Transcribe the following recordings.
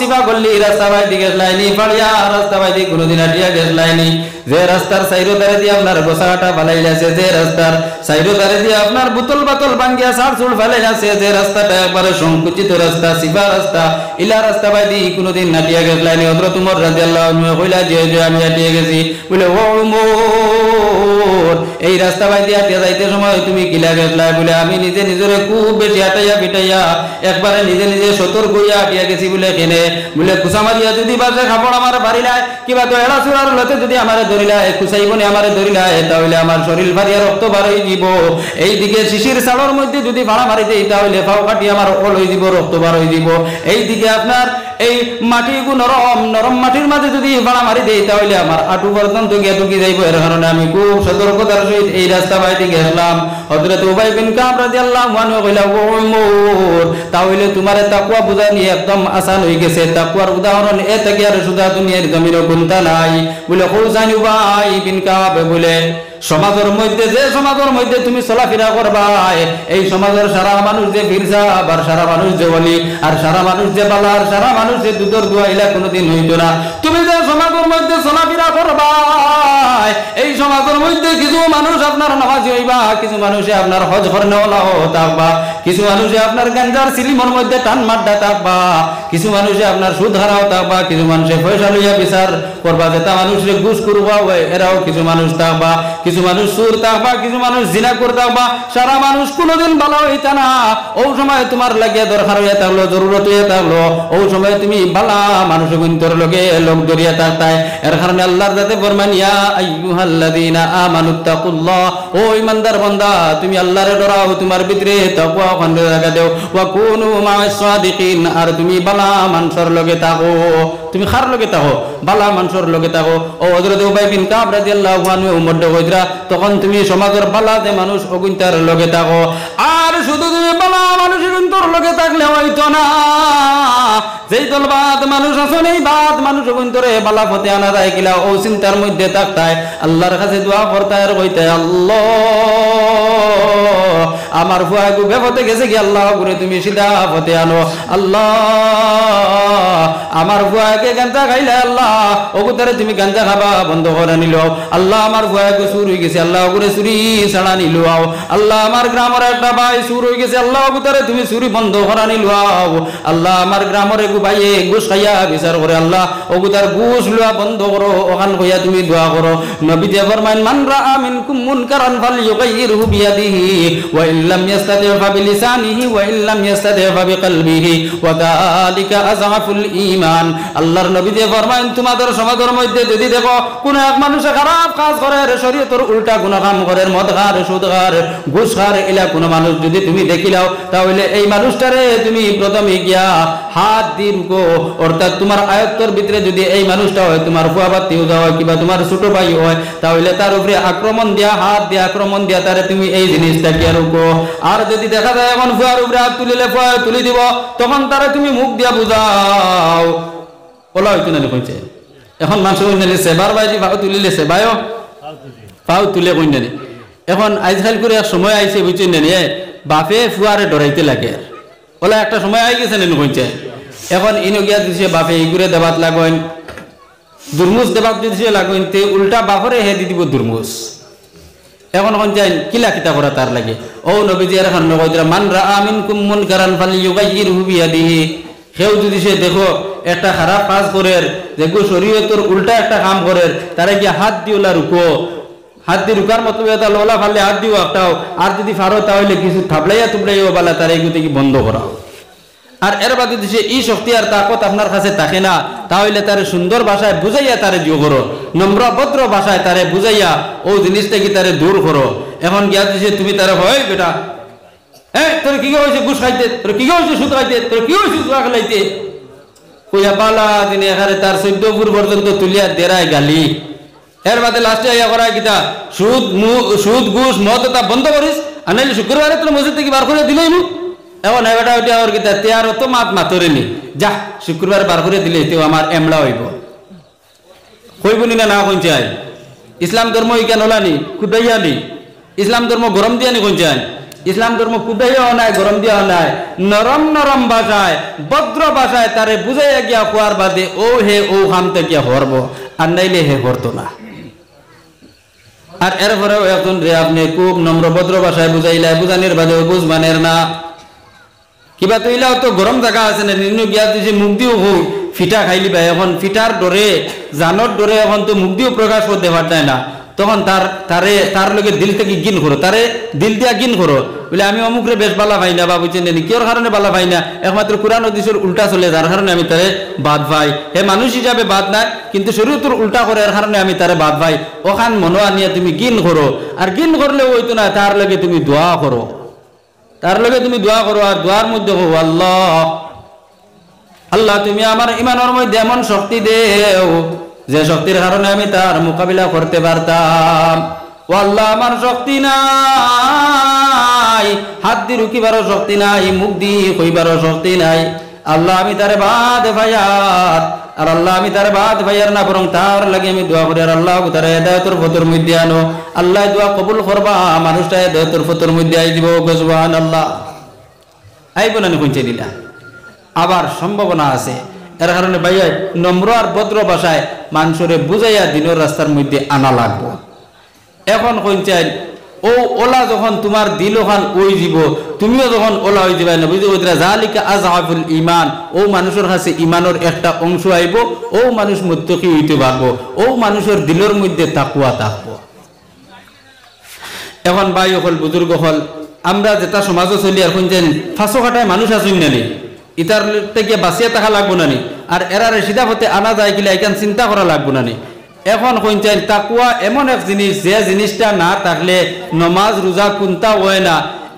সিবা গল্লি রাস্তা বাইদি গেছলাইনি, পাড়িয়া রাস্তা বাইদি কোনোদিন হাঁটিয়া গেছলাইনি, যে রাস্তার সাইডো ধারে দিয়ে আপনার গোসাটা ফালাই আছে, যে রাস্তার সাইডো ধারে দিয়ে আপনার বোতল বাতল ভাঙ্গিয়া সারসুল ফালাই আছে, যে রাস্তাটা একবারে সংকুচিত রাস্তা, সিবা রাস্তা, ইলা রাস্তা বাইদি কোনোদিন হাঁটিয়া গেছলাইনি। হযরত উমর রাদিয়াল্লাহু আনহু কইলা যে আমি হাঁটিয়া গেছি। বলে ও উমর, এই রাস্তা বাইদি হাঁটিয়া যাইতে সময় তুমি কিলা গেছলা? বলে আমি নিজে নিজরে খুব বেশি হাঁটাইয়া পিটাইয়া একবারে নিজে নিজে সতর্ক হইয়া হাঁটিয়া গেছি। বলে কেনে? বলে কুসা মারিয়া যদি বাজে খাপড় আমার বাড়িলায়, কিবা তো এড়া চূড়ার লতে যদি আমারে ধরিলায়, কুসাইবনে আমারে ধরিলায়, তাহলে আমার শরীর ফারিয়া রক্ত বার হয়ে যাব। এইদিকে শিশির চাড়র মধ্যে যদি ভাড়া মারি দেই, তাহলে ফাও কাটি আমার অল হয়ে যাব, রক্ত বার হয়ে যাব। এইদিকে আপনার এই মাটি নরম নরম মাটির মাঝে যদি ভাড়া মারি দেই, তাহলে আমার আঁটু পর্যন্ত গিয়ে ঢুকি যাইব। এর কারণে আমি খুব সতর্কতার সহিত এই রাস্তা বাইতে গেলাম। হযরত উবাই বিন কাব রাদিয়াল্লাহু আনহু কইলা, ও উমর, তাহলে তোমারে তাকওয়া বুঝানি একদম আসান হয়ে গেছে। তাকওয়ার উদাহরণ এ থেকে আর সুদা দুনিয়ার জমিনে কোনটা নাই। বলে হোসাইন উবাই বিন কাব, বলে সমাজের মধ্যে যে সমাজের মধ্যে তুমি চলাফেরা করবা, এই সমাজের সারা মানুষ যে ফিরসা, আর সারা মানুষ যে ওলি, আর সারা মানুষ যে বালা, আর সারা মানুষ যে দুধর দোয়াইলা কোনোদিন হইতো না। তুমি যে সমাজের মধ্যে চলাফেরা করবা, এই সমাজের মধ্যে কিছু মানুষ আপনার নামাজি হইবা, কিছু মানুষে আপনার হজ করনেওয়ালা থাকবা, কিছু মানুষে আপনার গাঞ্জার সিলিমর মধ্যে টান মাড্ডা থাকবা, কিছু মানুষে আপনার সুদ হারাও থাকবা, কিছু মানুষে পয়সা লইয়া বিচার করবা, যেটা মানুষের ঘুষ করবা এরাও কিছু মানুষ থাকবা, কিছু মানুষ সুর থাকবা, কিছু মানুষ জিনা করে থাকবা। সারা মানুষ কোনোদিন ভালো হইতা না। ও সময় তোমার লাগিয়া দরকার হইয়া থাকলো, জরুরত হইয়া থাকলো, ও সময় তুমি বালা মানুষ গুন্তর লগে লোক দরিয়া থাকতাই। এর কারণে আল্লাহর যাতে ফরমান, ইয়া আইয়ুহাল্লাযীনা আমানুত্তাকুল্লাহ, ও ইমানদার বান্দা তুমি আল্লাহরে ডরাও, তোমার ভিতরে তাকওয়া খন্ডে রাখা দেও। ওয়া কুনু মা'আস সাদিকিন, আর তুমি বালা মানুষের লগে থাকো। তুমি কার লগে থাকো? বালা মানুষের লগে থাকো। ও হযরত উবাই বিন কাব রাদিয়াল্লাহু আনহু উমর কইরা, তখন তুমি সমাজের বালা যে মানুষ অগুন্তার লগে থাকো। আর শুধু তুমি বালা মানুষের অন্তর লগে থাকলে হয়তো না, যেই দলবাদ মানুষ আছেন এই বাদ মানুষ অগুন্তরে বালা পথে আনা যায় কিলা, ও চিন্তার মধ্যে থাকতায় আল্লাহর কাছে দোয়া করতায় আর কইতে, আল্লাহ আমার ফুয়াগু বেপথে গেছে কি, আল্লাহ করে তুমি সিধা পথে আনো। আল্লাহ আমার ফুয়াকে গাঞ্জা খাইলে, আল্লাহ ওগুতারে তুমি গাঞ্জা খাবা বন্ধ করে নিল। আল্লাহ আমার ফুয়াকে সুর হয়ে গেছে, আল্লাহ ওগুরে চুরি ছাড়া নিল। আল্লাহ আমার গ্রামের একটা ভাই সুর হয়ে গেছে, আল্লাহ ওগুতারে তুমি চুরি বন্ধ করা নিল। আল্লাহ আমার গ্রামের একটু ভাইয়ে ঘুষ খাইয়া বিচার করে, আল্লাহ ওগুতার ঘুষ লওয়া বন্ধ করো, ওখান হইয়া তুমি দোয়া করো। নবী যে ফরমাইন, মান রাআ মিনকুম মুনকারান ফালইয়ুগাইয়িরহু বিয়াদিহি ওয়া ইল্লাম ইস্তাতি' ফাবিলিসানিহি ওয়া ইল্লাম ইস্তাতি' ফাবিকলবিহি ওয়া যালিকা আযআফুল ঈমান। আল্লাহর নবী যে ফরমাইন, তোমাদের সমাজের মধ্যে যদি দেখো কোন এক মানুষ খারাপ কাজ করে, শরীয়তের উল্টা গুনাহ কাম করে, মদ খায়, সুদ খায়, ঘুষ খায়, এলা কোন মানুষ যদি তুমি দেখিলাও, তাহলে এই মানুষটারে তুমি প্রথমে গিয়া হাত দিয়ে রুকো। অর্থাৎ তোমার আয়ত্তর ভিতরে যদি এই মানুষটা হয়, তোমার ফুয়া বাত্তিও হয় কিংবা তোমার ছোট ভাই হয়, তাহলে তার উপরে আক্রমণ দিয়া, হাত দিয়ে আক্রমণ দিয়া তারে তুমি এই জিনিসটা গিয়া রুকো। আর যদি দেখা যায় এখন ফুয়ার উপরে হাত তুলিলে ফুয়া তুলি দিব, তখন তারে তুমি মুখ দিয়া বুঝাও। ওলা হইতো না কইছে, এখন মানুষ সেবার ভাই ভাও তুলিলে সেবায়ও পাও তুলে কই না। এখন আজকাল করে এক সময় আইছে বুঝছেন না, বাপে ফুয়ারে ডরাইতে লাগে। ওলা একটা সময় আই গেছে না কইছে, এখন ইনো গিয়া দিছে বাপে ইগুরে দেবাত লাগেন, দুর্মুস দেবাত দিছে লাগেন, তে উল্টা বাপরে হে দি দিব দুর্মুস। এখন কোন যাই কিলা কিতা করা তার লাগে। ও নবীজি এখন কইরা, মান রাআ মিনকুম মুনকারান ফালইয়ুগাইয়িরহু বিয়াদিহি, কেউ যদি সে দেখো একটা খারাপ কাজ করে, দেখো শরীয়তের উল্টা একটা কাম করে, তারে গিয়া হাত দিওলা রুকো। হাত দিয়ে রুকার মতো এটা লোলা ফালে হাত দিও একটাও, আর যদি ফারো তাহলে কিছু থাবলাইয়া তুবলাইও বালা তার এইগুলো কি বন্ধ করাও। আর এর বাদে যদি সে এই শক্তি আর তাকত আপনার কাছে থাকে না, তাহলে তারে সুন্দর ভাষায় বুঝাইয়া তারে জিও করো, নম্র ভদ্র ভাষায় তারে বুঝাইয়া ও জিনিসটা কি তারে দূর করো। এখন গিয়া দিছে তুমি তারে, হয় বেটা তোর কি হয়েছে ঘুষ খাইতে, তোর কি হয়েছে সুদ খাইতে, তোর কি হয়েছে জুয়া খেলাইতে, কইয়া পালা দিনে এখানে তার 14 ফুট পর্যন্ত তুলিয়া দেরায় গালি। এর বাদে লাস্টে আইয়া করা কিতা, সুদ ঘুষ মদ তা বন্ধ করিস, আর নাইলে শুক্রবারে তোর মসজিদ থেকে বার করে দিলেই মু। এখন এবারটা ওইটা ওর কিতা তেয়ার তো মাতরেনি, যা শুক্রবার বার করে দিলে তেও আমার এমলা হইব, কইবনি না কইন চাই। ইসলাম ধর্ম ইকান হলানি খুদাইয়ানি, ইসলাম ধর্ম গরম দিয়ানি কইন চাই। ইসলাম ধর্ম কুদাইও নাই, গরম দিয়াও নাই, নরম নরম ভাষায় ভদ্র ভাষায় তারে বুঝাইয়া গিয়া খোয়ার বাদে ও হে ও হামতে গিয়া হরব, আর নাইলে হে হরতো না। আর এরপরেও এখন রে আপনি খুব নম্র ভদ্র ভাষায় বুঝাইলা, বুঝানির বাদেও বুঝবানের না। কিবা তৈলাও তো গরম জায়গা আছে না, নিম্ন গিয়া দিছে মুখ দিও হোক ফিটা খাইলি ভাই, এখন ফিটার ডরে জানোর ডরে এখন তো মুখ দিও প্রকাশ করতে পারতায় না, তখন তার লোকের দিল থেকে গিন করো, তারে দিল দিয়া গিন করো, বলে আমি অমুকরে বেশ বালা পাই না বা বুঝছেন কিয়র কারণে বালা পাই না, একমাত্র কোরআন হাদিসের উল্টা চলে যার কারণে আমি তারে বাদ ভাই। হে মানুষ হিসাবে বাদ নাই, কিন্তু শরীয়তের উল্টা করে এর কারণে আমি তারে বাদ ভাই। ওখান মনো আনিয়া তুমি গিন করো, আর গিন করলে হইতো না, তার লগে তুমি দোয়া করো, তার লগে তুমি দোয়া করো। আর দোয়ার মধ্যে হো আল্লাহ, আল্লাহ তুমি আমার ইমানের মধ্যে এমন শক্তি দেও যে শক্তির কারণে আমি তার মোকাবিলা করতে পারতাম। ও আল্লাহ আমার শক্তি নাই, হাত দিয়ে রুকিবারও শক্তি নাই, মুখ দিয়ে কইবারও শক্তি নাই, আল্লাহ আমি তারে বাদ ভাইয়ার, আর আল্লাহ আমি তারে বাদ ভাইয়ার না, বরং তার লাগে আমি দোয়া করি। আর আল্লাহ তারা হেদায়েতের ফতর মধ্যে আনো, আল্লাহ দোয়া কবুল করবা, মানুষটা হেদায়েতের ফতর মধ্যে আই দিব। সুবহানাল্লাহ। আইব না পৌঁছে দিলা, আবার সম্ভাবনা আছে। এর কারণে ভাইয়া নম্র আর ভদ্র ভাষায় মানুষরে বুঝাইয়া দিনের রাস্তার মধ্যে আনা লাগবো। এখন কইছেন ও ওলা যখন তোমার দিল ওখান ওই দিব, তুমিও যখন ওলা হয়ে যাবে না, বুঝতে বুঝতে জালিকা আযআফুল ঈমান, ও মানুষের কাছে ঈমানের একটা অংশ আইব, ও মানুষ মুত্তাকি হইতে পারবো, ও মানুষের দিলের মধ্যে তাকওয়া থাকবো। এখন ভাই হল বুজুর্গ হল, আমরা যেটা সমাজে চলি আর কইছেন ফাঁসো কাটায় মানুষ আসুন নানি, ইতার থেকে বাঁচিয়ে থাকা লাগবো নানি, আর এরারে সিধা পথে আনা যায় কিনা এখান চিন্তা করা লাগবো নানি। এখন কইছেন তাকওয়া এমন এক জিনিস, যে জিনিসটা না থাকলে নমাজ রোজা কোনটা হয় না।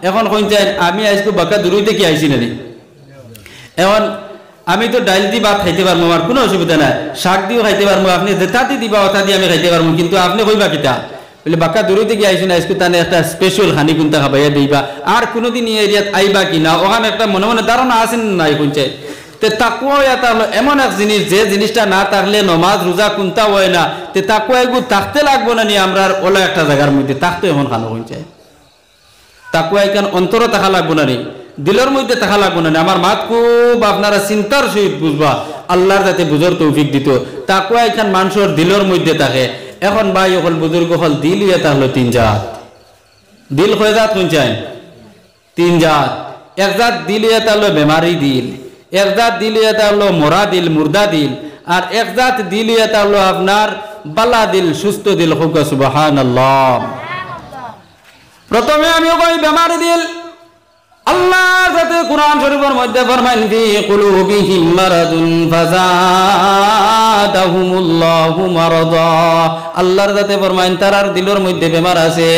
এখন কইছেন আমি আজকে বাঁকা দূরই থেকে আইসি নানি, এখন আমি তো ডাইল দি ভাত খাইতে পারবো, আমার কোনো অসুবিধা নাই, শাক দিয়েও খাইতে পারবো, আপনি যেটাতে দিবা ওটা দিয়ে আমি খাইতে পারবো, কিন্তু আপনি কইবা কিতা বলে বাঁকা দূরই থেকে আইসি না, আজকে তানে একটা স্পেশাল হানি কোনটা খাবাইয়া দিবা, আর কোনোদিন এই এরিয়াত আইবা কিনা, ওখানে একটা মনে মনে ধারণা আছে নাই কইছে। তে তাকওয়া এটা হলো এমন এক জিনিস, যে জিনিসটা না থাকলে নমাজ রোজা কোনটা হয় না। তে তাকওয়া এগুলো থাকতে লাগবো না নি, আমরা ওলা একটা জায়গার মধ্যে থাকতে এখন খানো হইছে। তাকওয়া এখান অন্তরে থাকা লাগবো না নি, দিলের মধ্যে থাকা লাগবো না নি। আমার মাত খুব আপনারা চিন্তার সহিত বুঝবা, আল্লাহর যাতে বুঝার তৌফিক দিত। তাকওয়া এখান মানুষের দিলের মধ্যে থাকে। এখন ভাই হল বুজুর্গ হল, দিল এটা হলো তিন জাত। দিল কয় জাত কইছেন? তিন জাত। এক জাত দিল এটা হলো বেমারি দিল, এক জাত দিল এটা হলো মরা দিল, মুর্দা দিল, আর এক জাত দিল এটা হলো আপনার বালা দিল, সুস্থ দিল। সুবহানাল্লাহ। প্রথমে আমি কই বেমারি দিল। আল্লাহ যাতে কোরআন শরীফের মধ্যে ফরমাইন ফি কুলুবিহিম মারাদুন ফাযাদাহুমুল্লাহু মারাদা, আল্লাহর যাতে ফরমাইন তারার দিলের মধ্যে বেমার আছে,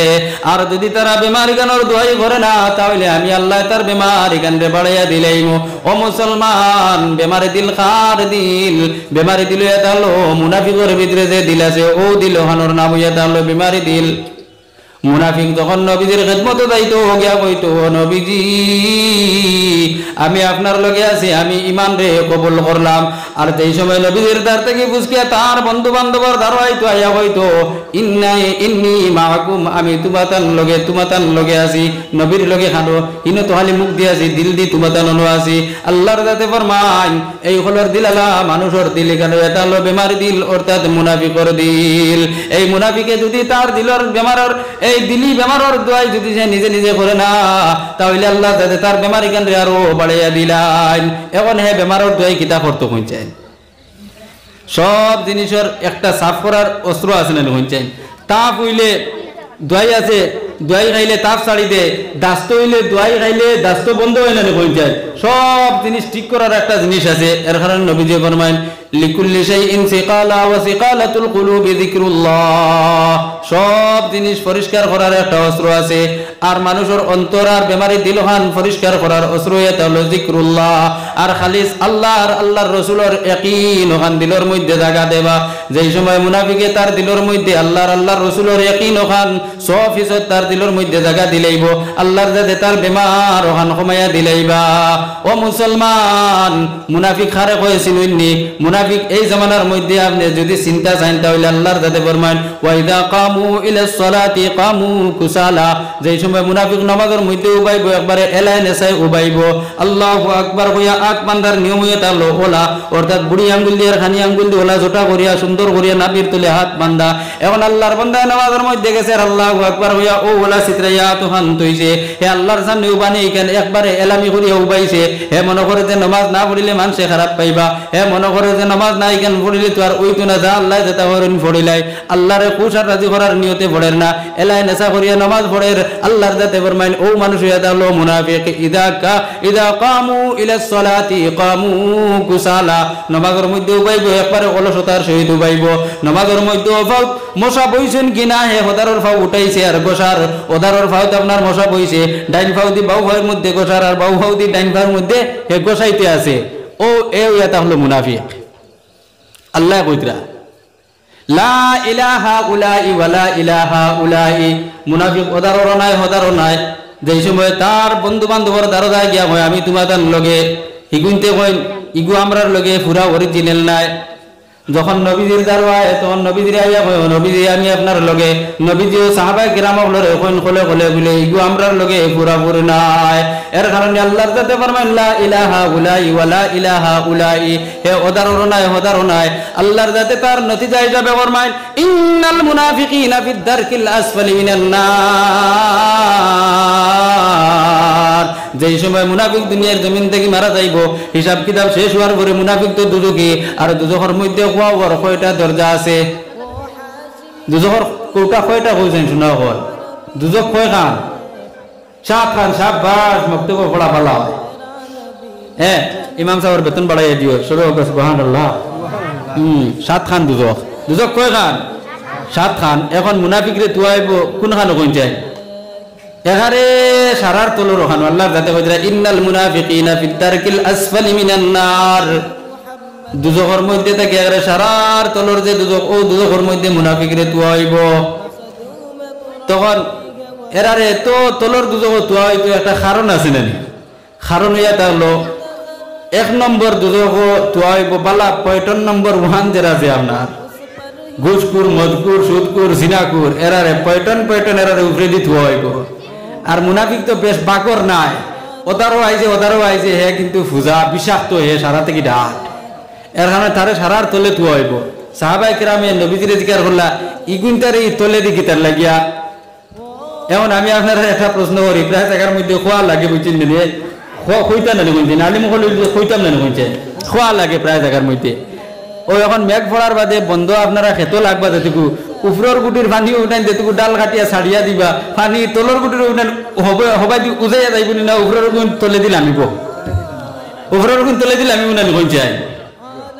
আর যদি তারা বেমারি গানোর দোয়াই করে না, তাহলে আমি আল্লাহ তার বেমারি গানরে বাড়াইয়া দিলাইম। ও মুসলমান, বেমারি দিল কার দিল? বেমারি দিল এটা হলো মুনাফিকের ভিতরে যে দিল আছে, ও দিল হানোর নাম এটা হলো বেমারি দিল। মুনাফিক যখন নবীজির খেদমত যাইতো গিয়া কইতো, নবীজি আমি আপনার লগে আছি, আমি ইমান রে কবুল করলাম। আর যেই সময় নবীজির দ্বার থেকে বুঝকিয়া তার বন্ধু বান্ধবর দ্বার হইতো আইয়া কইতো ইন্নী মাআকুম, আমি তোমাতান লগে আছি, নবীর লগে খানো ইনো তো খালি মুখ দিয়ে আছি, দিল দি তোমাতান অনু আছি। আল্লাহর যাতে ফরমান এই হলোর দিল আলা মানুষের দিল, কেন এটা হলো বেমারি দিল, অর্থাৎ মুনাফিকর দিল। এই মুনাফিকে যদি তার দিলের বেমারের এই দিলি বেমারের দোয়াই যদি সে নিজে নিজে করে না, তাহলে আল্লাহ যাতে তার বেমারি কেন আরো বাড়াইয়া দিলেন। এখন হে বেমারের দোয়াই কিতা করতে কইছেন? সব জিনিসের একটা সাফ করার অস্ত্র আছে না কইছেন? তাপ হইলে দোয়াই আছে, দোয়াই খাইলে তাপ ছাড়ি দে, দাস্ত হইলে দোয়াই খাইলে দাস্ত বন্ধ হয় না কইছেন? সব জিনিস ঠিক করার একটা জিনিস আছে। এর কারণে নবীজি ফরমায়েন লিকুল্লি শাইইন সিকালা ওয়া সিকালাতুল কুলুবি যিকরুল্লাহ, সব জিনিস পরিষ্কার করার একটা অস্ত্র আছে। আর মানুষের অন্তর আর বেমারি দিলহান পরিষ্কার করার অস্ত্র এটা হলো যিকরুল্লাহ। আর খালিস আল্লাহ আর আল্লাহর রাসূলের ইয়াকিন ওখান দিলের মধ্যে জায়গা দেবা। যেই সময় মুনাফিকে তার দিলের মধ্যে আল্লাহর রাসূলের ইয়াকিন ওখান 100% তার দিলের মধ্যে জায়গা দিলাইব, আল্লাহর যাতে তার বেমার ওখান কমাইয়া দিলাইবা। ও মুসলমান, মুনাফিক খারে কইছিলেননি, মুনাফিক মুনাফিক এই জামানার মধ্যে আপনি যদি চিন্তা চান তাহলে আল্লাহর যাতে ফরমান ওয়াইদা কামু ইলাস সালাতি কামু কুসালা, যেই সময় মুনাফিক নামাজের মধ্যে উবাইব একবারে এলাই নেসাই উবাইব আল্লাহু আকবার কইয়া আট বান্দার নিয়মিত হলো ওলা, অর্থাৎ বুড়ি আঙ্গুল দিয়ে খানি আঙ্গুল দিয়ে ওলা জোটা করিয়া সুন্দর করিয়া নাবির তুলে হাত বান্দা। এখন আল্লাহর বান্দা নামাজের মধ্যে গেছে আল্লাহু আকবার কইয়া ও ওলা চিত্রাইয়া তুহান তৈছে, হে আল্লাহর সামনে উবানি কেন একবারে এলামি করিয়া উবাইছে। হে মনে করে যে নামাজ না পড়িলে মানুষে খারাপ পাইবা, হে মনে করে যে নামাজ নাই কেন পড়িলে তো আর ওইতো না যা আল্লাহ যেটা হরণ পড়িলাই, আল্লাহরে খুশ আর রাজি করার নিয়তে পড়েন না, এলাই নেশা করিয়া নামাজ পড়ের আল্লাহর যাতে ফরমাইন ও মানুষ এটা হলো মুনাফিক। ইদা কামু ইলাস সালাতি কামু কুসালা, নামাজের মধ্যে উবাইব একবারে অলসতার সহিত উবাইব। নামাজের মধ্যে মশা বইছেন কিনা হে হদারর ফাও উঠাইছে আর গোসার, ওদারর ফাও আপনার মশা বইছে, ডাইন ফাও দি বাউ ফাওয়ের মধ্যে গোসার আর বাউ ফাও দি ডাইন ফাওয়ের মধ্যে হে গোসাইতে আছে, ও এটা হলো মুনাফিক। আল্লাহ কইতরা লা ইলাহা উলাই ওয়ালা ইলাহা উলাই, মুনাফিক ওদারর নাই হদারর নাই, যেই সময় তার বন্ধু বান্ধবর দারদায় গিয়া হয় আমি তোমাদের লগে হিগুনতে কইন ইগু আমরার লগে পুরা অরিজিনাল নাই। যখন নবীজির দারওয়ায় তখন নবীজির আইয়া কয় নবীজি আমি আপনার লগে, নবীজিও সাহাবায়ে কিরামক লরে কোন খলে খলে বলে ইগু আমরার লগে পুরা পুরি নাই। এর কারণে আল্লাহর যাতে ফরমান লা ইলাহা উলাই ওয়ালা ইলাহা উলাই, হে ওদারর নাই হদারর নাই, আল্লাহর যাতে তার নতিজা হিসাবে ফরমান ইন্নাল মুনাফিকিনা ফিদ দারকিল আসফালি মিনান নার, যেই সময় মুনাফিক দুনিয়ার জমিন থেকে মারা যাইব হিসাব কিতাব শেষ হওয়ার পরে মুনাফিক তো দুজকে, আর দুজকের মধ্যে হওয়ার কয়টা দরজা আছে, দুজকের কোটা কয়টা কইছেন শোনা হয়, দুজক কয় খান সাত খান, সাব্বাস মক্তব্য পড়া ভালো হয়। হ্যাঁ ইমাম সাহেবের বেতন বাড়াইয়া দিও সবে সুবহানাল্লাহ। সাত খান দুজক, দুজক কয় খান সাত খান। এখন মুনাফিকরে তুয়াইব কোন খান কইছে এখানে সারার তলর ওখান আল্লাহর যাতে কইরা ইন্নাল মুনাফিকিনা ফিদ দারকিল আসফালি মিনান নার, দুজকের মধ্যে থেকে এখানে সারার তলর যে দুজক ও দুজকের মধ্যে মুনাফিকরে তুয়াইব। তখন এরারে তো তলর দুজক তুয়াইতো একটা কারণ আছে না, কারণ এটা হলো এক নম্বর দুজক তুয়াইব বালা পয়টন নম্বর ওয়ান যেটা আছে আপনার ঘুষকুর মদকুর সুদকুর জিনাকুর, এরারে পয়টন পয়টন এরারে উপরে দি তুয়াইব। আর মুনাফিক তো বেশ বাকর নাই, ওদারও আইছে হে কিন্তু ফুজা বিষাক্ত হে সারা থেকে ডাক, এর কারণে তারে সারার তলে তুয়াইব। সাহাবায়ে কিরামে নবীজিরে জিজ্ঞাসা করলা ইগুনটারে তলে দিকে তার লাগিয়া। এখন আমি আপনার একটা প্রশ্ন করি, প্রায় জায়গার মধ্যে খোয়া লাগে বুঝছেন নি, খইতা না কইছেন আলিম হল খইতাম না কইছেন খোয়া লাগে প্রায় জায়গার মধ্যে। ও এখন মেঘ পড়ার বাদে বন্ধ আপনারা খেতো লাগবা যেটুকু উপরের গুটির পানি উঠাই যেটুকু ডাল কাটিয়া ছাড়িয়া দিবা, পানি তলর গুটির উঠান হবাই দি উজাইয়া যাইব না, উপরের গুণ তলে দিলে আমিব, উপরের গুণ তলে দিলে আমি উনানি কইছাই।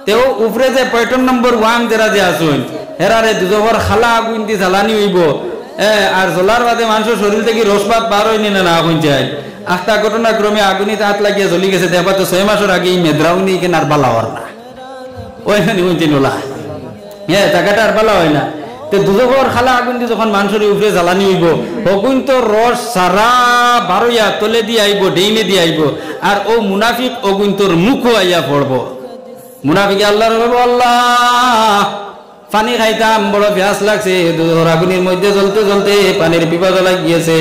তেও উপরে যে পয়টন নম্বর ওয়ান যারা যে আসুন হেরারে দুজবর খালা আগুন দি জ্বালানি হইব, আর জ্বলার বাদে মানুষের শরীর থেকে রসপাত বার হয়নি না না কইছাই। আখটা ঘটনাক্রমে আগুনিতে হাত লাগিয়া জ্বলি গেছে, দেখবা তো 6 মাসের আগে মেদ্রাউনি কেন আর বালা হওয়ার না ওইখানে কইছেন ওলা, হ্যাঁ টাকাটা আর বালা হয় না। তো দুজকের খালা আগুন দিয়ে যখন মানুষের উপরে জ্বালানি হইব অগুন তো রস সারা বারোয়া তলে দিয়ে আইব ডেইনে দিয়ে আইব, আর ও মুনাফিক অগুন তোর মুখও আইয়া পড়ব। মুনাফিকে আল্লাহর বলবো আল্লাহ পানি খাইতাম বড় প্যাস লাগছে, দুজকের আগুনের মধ্যে জ্বলতে জ্বলতে পানির পিপাসা লাগিয়েছে।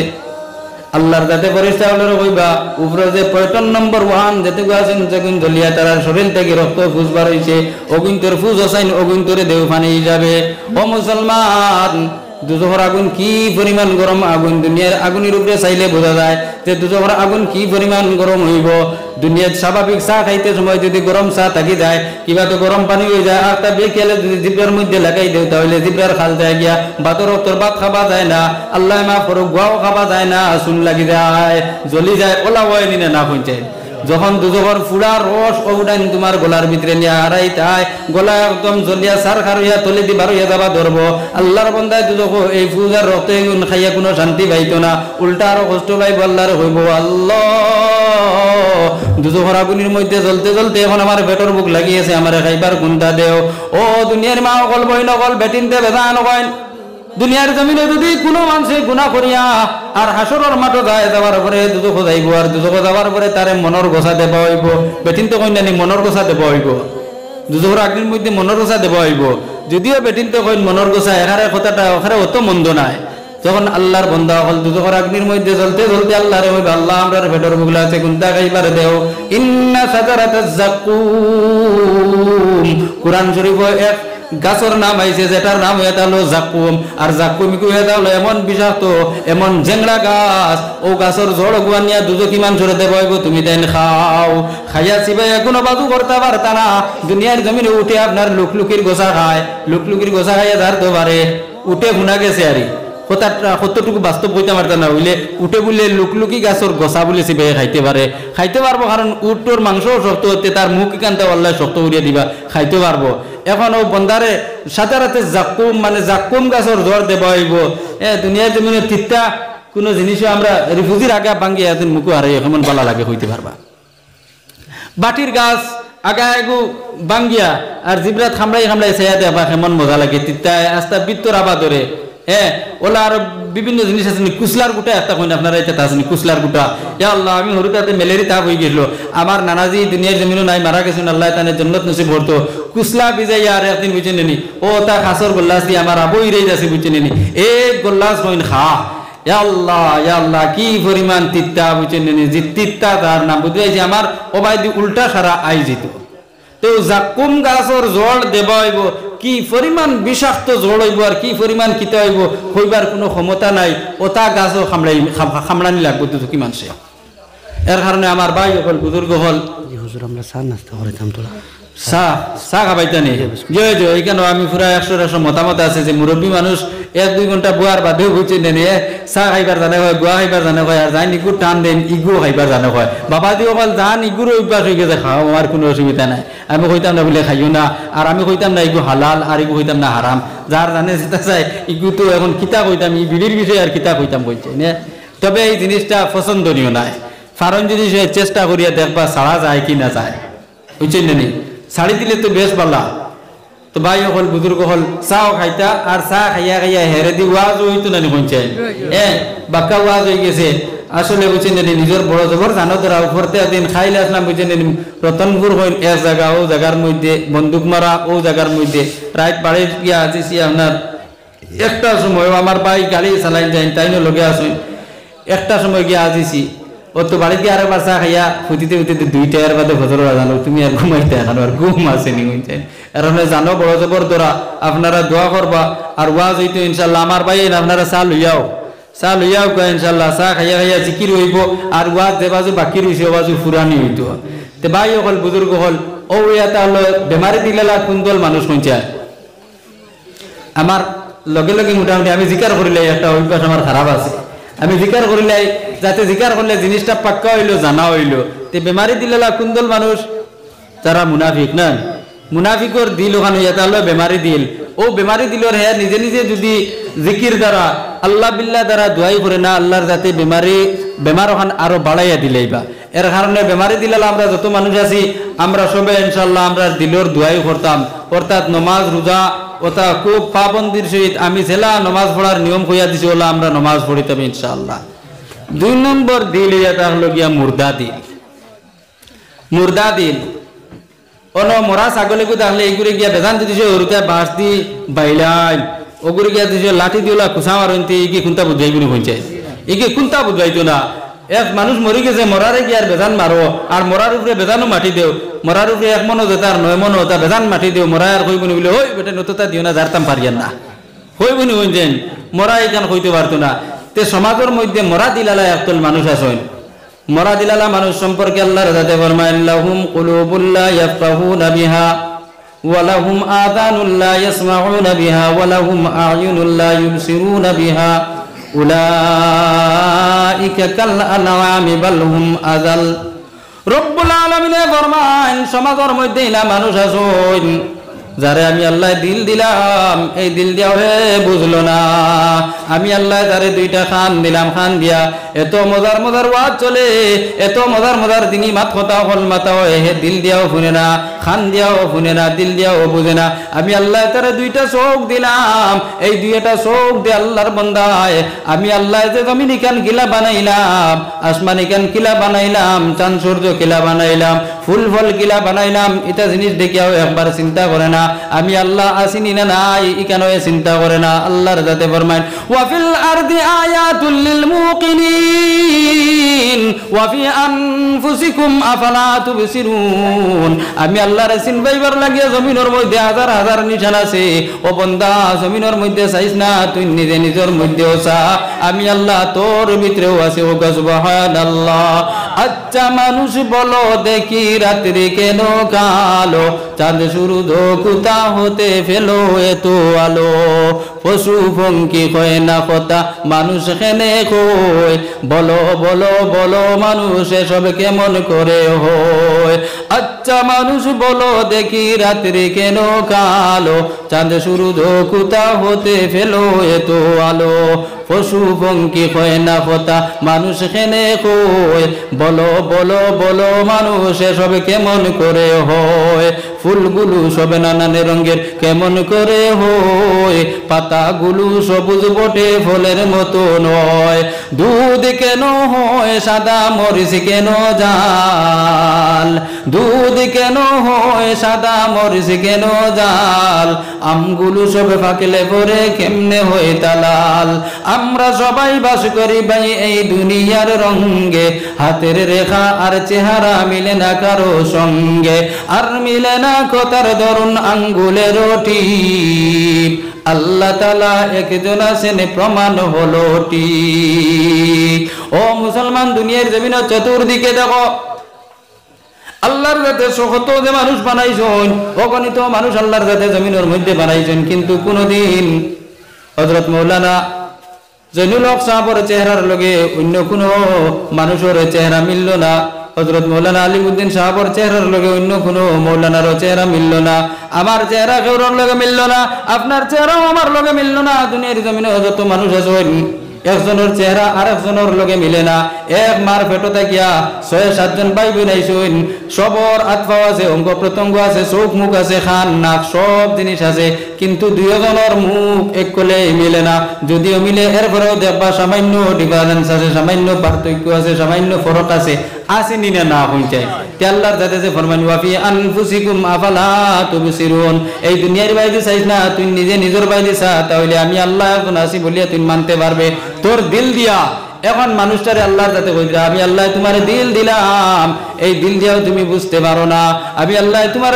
আল্লাহর যাতে পরিষ্কার হলো কইবা উপরে যে পয়টন নম্বর ওয়ান যেটুকু আছেন যেগুন জ্বলিয়া তার শরীর থেকে রক্ত ফুস বার হইছে, অগুন তোর ফুস হসাইন অগুন তোরে দেও পানি যাবে। ও মুসলমান দুজকের আগুন কি পরিমাণ গরম আগুন, দুনিয়ার আগুনের উপরে চাইলে বোঝা যায় যে দুজকের আগুন কি পরিমাণ গরম হইব। দুনিয়ার স্বাভাবিক চা খাইতে সময় যদি গরম চা থাকি যায় কিবা তো গরম পানি হয়ে যায়, আর তা বেখেলে যদি জিব্রার মধ্যে লাগাই দেও তাহলে জিব্রার খাল যায় গিয়া বাতর তোর ভাত খাবা যায় না, আল্লাহ মা ফরক গুয়াও খাবা যায় না, চুন লাগি যায় জ্বলি যায় ওলা হয় নি না পৌঁছে। যখন দুজকের ফুড়া রস ওটাই তোমার গলার ভিতরে নিয়ে হারাই তাই গলা একদম জ্বলিয়া সার খারইয়া তলে দি বারইয়া যাবা ধরবো। আল্লাহর বন্দায় দুজক এই ফুজার রক্ত খাইয়া কোনো শান্তি পাইতো না, উল্টা আরো কষ্ট পাইব আল্লাহর হইব। আল্লাহ দুজকের আগুনের মধ্যে জ্বলতে জ্বলতে এখন আমার পেটর বুক লাগিয়েছে, আমার খাইবার গুন্ডা দেও। ও দুনিয়ার মা অকল বই নকল বেটিনতে বেদা নকল, দুনিয়ার জমিনে যদি কোনো মানুষে গুনাহ করিয়া আর হাসরের মাঠে যায় যাওয়ার পরে দুজক যাইব, আর দুজক যাওয়ার পরে তারে মনের গোছা দেব হইব, বেটিন তো কইনানি মনের গোছা দেব হইব। দুজোর আগ্নির মধ্যে মনের গোছা দেব হইব। যদিও বেটিন তো কইন মনের গোছা এখানে কথাটা ওখানে অত মন্দ নাই। যখন আল্লাহর বন্দা হল দুজোর আগ্নির মধ্যে জ্বলতে জ্বলতে আল্লাহরে হইবে আল্লাহ আমরার ভেটর বুগলা আছে কোনটা খাইবার দেও। ইন্না শাজারাতাজ যাকুম, কুরআন শরীফ এক গাছের নাম আইছে যেটার নাম এটা হলো জাকুম। আর জাকুম এটা হলো এমন বিষাক্ত এমন জেংড়া গাছ, ও গাছের জড় গুয়ানিয়া দুজো কিমান সরে দেব হইব তুমি দেন খাও। খাইয়া চিবাই কোনো বাজু করতে পারতা না। দুনিয়ার জমিনে উঠে আপনার লুকলুকির গোছা খায়, লুকলুকির গোছা খাইয়া যার তো পারে উঠে গুনা গেছে আরি কতটুকু বাস্তব কইতে পারতাম না হইলে উঠে বললে লুকলুকি গাছর গোছা বলে চিবাই খাইতে পারে। খাইতে পারবো কারণ উঠটোর মাংসও শক্ত হতে তার মুখ কান্তা আল্লাহ শক্ত করিয়া দিবা খাইতে পারবো। এখন ও বন্দারে সাথে রাতে জাকুম মানে জাকুম গাছর জ্বর দেব হইব। দুনিয়ার জমিনে তিত্তা কোনো জিনিসও আমরা রিফুজির আগে ভাঙ্গিয়ে এদিন মুখো হারাই এমন পালা লাগে হইতে পারবা। বাটির গাছ আগা এগু বাঙ্গিয়া আর জিবরাত খামড়াই খামড়াই ছায়া দেবা কেমন মজা লাগে। তিত্তা আস্তা বিত্তর আবা ধরে ওলা আর বিভিন্ন জিনিস আছে। কুসলার গুটা একটা কইন আপনারা এটা আছে কুসলার গুটা। ইয়া আল্লাহ আমি হরুতাতে মেলেরি তাপ হয়ে গেছিল। আমার নানাজি দুনিয়ার জমিনও নাই মারা গেছেন আল্লাহ তানের জন্নত নসিব ভরতো। কুসলা বিজাই আর একদিন বুঝে নেনি ও তা খাসর গোল্লাস দিয়ে আমার আবই রেই যাচ্ছে বুঝে নেনি এক গোল্লাস কইন খা। ইয়া আল্লাহ কি পরিমাণ তিত্তা বুঝে নেনি যে তিত্তা তার নাম বুঝাইছে আমার ওবাই দি উল্টা সারা আই যেত। তো জাকুম গাছর জল দেব হইব কি পরিমাণ বিষাক্ত জল হইব আর কি পরিমাণ কিতা হইব হইবার কোনো ক্ষমতা নাই। ওটা গাছও খামড়ানি লাগবে তো কি মানুষে। এর কারণে আমার ভাই হল বুজুর্গ হল হুজুর আমরা চা নাস্তা করাইতাম তোরা চা খাবাইতানি জয় জয়। এখানে আমি পুরা 100 মতামত আছে যে মুরব্বী মানুষ 1-2 ঘন্টা বুয়ার বাদেও বুঝে নেন চা খাইবার জানে হয় গুয়া খাইবার জানে হয় আর যাই ইগু টান দেন ইগু খাইবার জানে হয়। বাবা দি অকল যান ইগুর অভ্যাস হয়ে গেছে খাও আমার কোনো অসুবিধা নাই। আমি কইতাম না বলে খাইও না আর আমি কইতাম না ইগু হালাল আর ইগু কইতাম না হারাম। যার জানে যেটা চাই ইগু তো এখন কিতা কইতাম ই বিড়ির বিষয় আর কিতা কইতাম কইছে না। তবে এই জিনিসটা পছন্দনীয় নাই। ফারণ যদি চেষ্টা করিয়া দেখবা ছাড়া যায় কি না যায় বুঝছেন না নি। ছাড়ি দিলে তো বেশ পালা। তো ভাই হল বুজুর্গ হল চাও খাইতা আর চা খাইয়া খাইয়া হেরে দি ওয়াজ হইতো না শুনছেন বাক্কা ওয়াজ হয়ে গেছে। আসলে বুঝছেন নিজের বড় জবর জানো তোরা উপরতে একদিন খাইলে আসলাম বুঝছেন রতনপুর হইল এক জায়গা ও জায়গার মধ্যে বন্দুক মারা ও জায়গার মধ্যে রাইট বাড়ি গিয়া আসিছি আপনার একটা সময় আমার ভাই গাড়ি চালাই যাই তাই লগে আসুন একটা সময় গিয়া আসিছি ও তো বাড়িতে আরো বার চা খাইয়া ফুটিতে ফুটিতে 2টার বাদে ফজর জানো তুমি আর ঘুমাইতে এখন আর ঘুম আসেনি বুঝছেন। এর জানো বড় জবর তোরা আপনারা দোয়া করবা আর ওয়াজ হইতো ইনশাল্লাহ। আমার ভাই আপনারা চা লইয়াও ইনশাল্লাহ চা খাইয়া খাইয়া জিকির হইব আর ওয়াজ যে বাজু বাকি রয়েছে ও বাজু ফুরানি হইতো। তে ভাই হল বুজুর্গ হল ও এটা হলো বেমারি দিলেলা কুন্দল মানুষ শুনছে। আমার লগে লগে মোটামুটি আমি জিকার করিলে একটা অভ্যাস আমার খারাপ আছে। আমি জিকার করিলে যাতে জিকার করলে জিনিসটা পাক্কা হইলো জানা হইলো। তে বেমারি দিলেলা কুন্দল মানুষ যারা মুনাফিক না মুনাফিকর দিল ওখানে এটা হলো বেমারি দিল। ও বেমারি দিলর হ্যাঁ নিজে নিজে যদি জিকির দ্বারা আল্লাহ বিল্লাহ দ্বারা দোয়াই করে না আল্লাহর যাতে বেমার ওখান আরো বাড়াইয়া দিলেইবা। এর কারণে বেমারি দিলাল আমরা যত মানুষ আছি আমরা সবে ইনশাল্লাহ আমরা দিলর দোয়াই করতাম। অর্থাৎ নমাজ রোজা ওটা খুব পাবন্দির সহিত আমি জেলা নমাজ পড়ার নিয়ম কইয়া দিছি ওলা আমরা নমাজ পড়িতাম ইনশাআল্লাহ। 2 নম্বর দিল এটা হলো গিয়া মুর্দা দিল অন মরা ছাগলে কো তাহলে এগুরে গিয়া বেজান দিছে ওরতে বাঁশ দি বাইলাই ওগুরে গিয়া দিছে লাঠি দিওলা কুসা মারন্তি কি কোনটা বুঝাইবনি হইছে একে কোনটা বুঝাইতো না। এক মানুষ মরি গেছে মরারে গিয়া বেজান মারো আর মরার উপরে বেজানো মাটি দেও মরার উপরে 1 মন যেটা 9 মন ওটা বেজান মাটি দেও মরা আর কইবনি বলে ওই বেটা নততা দিও না জারতাম পারিয়ান না কইবনি হইছেন মরা এখান কইতে পারতো না। তে সমাজের মধ্যে মরা দিলালা একদল মানুষ আছেন। মরা দিলালা মানুষ সম্পর্কে আল্লাহ রাজাতে ফরমায়েন লাহুম কুলুবুল লা ইয়াফকাহুনা বিহা ওয়া লাহুম আযানুল লা ইয়াসমাউনা বিহা ওয়া লাহুম আ'য়ুনুল লা ইউবসিরুনা বিহা উলাইকা কাল আনআমি বাল হুম আযাল। রব্বুল আলামিন ফরমায়েন সমাজের মধ্যে না মানুষ আছেন যারে আমি আল্লাহ দিল দিলাম এই দিল দিয়াও হে বুঝলো না। আমি আল্লাহ যারে দুইটা খান দিলাম, খান দিয়া এত মজার মজার ওয়াজ চলে, এত মজার মজার দিনই মাত কথা হল মাতা হয়, হে দিল দিয়াও শুনে না, খান দিয়াও শুনে না, দিল দিয়াও বুঝে না। আমি আল্লাহ তারে দুইটা চোখ দিলাম, এই দুইটা চোখ দিয়ে আল্লাহর বান্দায় আমি আল্লাহ যে জমিন ইকান কিলা বানাইলাম, আসমান ইকান কিলা বানাইলাম, চাঁদ সূর্য কিলা বানাইলাম, ফুল ফল কিলা বানাইলাম, এটা জিনিস দেখিয়াও একবার চিন্তা করে না আমি আল্লাহ আসিনি না নাই, ইকানো চিন্তা করে না। আল্লাহর যাতে ফরমায় ওয়া ফিল আরদি আয়াতুল লিল মুকিনিন ওয়া ফি আনফুসিকুম আফালা তুবসিরুন। আমি আল্লাহর চিনবাইবার লাগিয়া জমিনের মধ্যে হাজার হাজার নিশান আছে। ও বান্দা জমিনের মধ্যে চাইছ না, তুই নিজে নিজের মধ্যেও চা, আমি আল্লাহ তোর ভিতরেও আছে। ও সুবহানাল্লাহ। আচ্ছা মানুষ বলো দেখি রাত্রি কেন কালো, চাঁদ শুরু কোথা হতে ফেলো এত আলো, পশু পঙ্কি কয় না কথা মানুষ খেনে কই, বলো বলো বলো মানুষ এসব কেমন করে হয়। আচ্ছা মানুষ বলো দেখি রাত্রি কেন কালো, চাঁদ শুরু কোথা হতে ফেলো এত আলো, পশু পঙ্কি কয় না কথা মানুষ খেনে কই, বলো বলো বলো মানুষ এসব কেমন করে হয়। ফুলগুলো সব নানান রঙের কেমন করে হয়, পাতাগুলো সবুজ বটে ফলের মতো নয়, দুধ কেন হয় সাদা মরিচ কেন জাল, দুধ কেন হয় সাদা মরিচ কেন জাল, আমগুলো সব ফাঁকলে পরে কেমনে হয় তালাল। আমরা সবাই বাস করি ভাই এই দুনিয়ার রঙে, হাতের রেখা আর চেহারা মিলে না কারো সঙ্গে, আর মিলে না কথার ধরুন আঙ্গুলের টিপ, আল্লাহ তাআলা একজন আছেন প্রমাণ হলো টিপ। ও মুসলমান দুনিয়ার জমিন চতুর্দিকে দেখো, আল্লাহর যাতে শত যে মানুষ বানাইছেন, অগণিত মানুষ আল্লাহর যাতে জমিনের মধ্যে বানাইছেন, কিন্তু কোনদিন হযরত মাওলানা জৈনুল হক সাহাবের চেহারার লগে অন্য কোনো মানুষের চেহারা মিলল না, হযরত মাওলানা আলিমউদ্দিন সাহাবের চেহারার লগে অন্য কোনো মাওলানার চেহারা মিলল না, আমার চেহারা কারোর লগে মিলল না, আপনার চেহারাও আমার লগে মিলল না। দুনিয়ার জমিনে যত মানুষ আছেন একজনের চেহারা আর একজনের লগে মিলে না। এক মার পেটো থাকিয়া ৬-৭ জন ভাই বোন আইসুন, সবর আত্মা আছে, অঙ্গ প্রত্যঙ্গ আছে, চোখ মুখ আছে, খান নাক সব জিনিস আছে, কিন্তু দুইজনের মুখ এক কলে মিলে না। যদিও মিলে এরপরেও দেখবা সামান্য ডিফারেন্স আছে, সামান্য পার্থক্য আছে, সামান্য ফরক আছে, আসেনি না না হইছে। আল্লাহর যাতে যে ফরমান ওয়া ফি আনফুসিকুম আফালা তুবসিরুন, এই দুনিয়ার বাইরে চাইছ না, তুই নিজে নিজের বাইরে চা, তাহলে আমি আল্লাহ এখন আসি বলিয়া তুই মানতে পারবে তোর দিল দিয়া। এখন মানুষটারে আল্লাহর যাতে কইরা আমি আল্লাহ তোমার দিল দিলাম, এই দিল দিয়াও তুমি বুঝতে পারো না, আমি আল্লাহ তোমার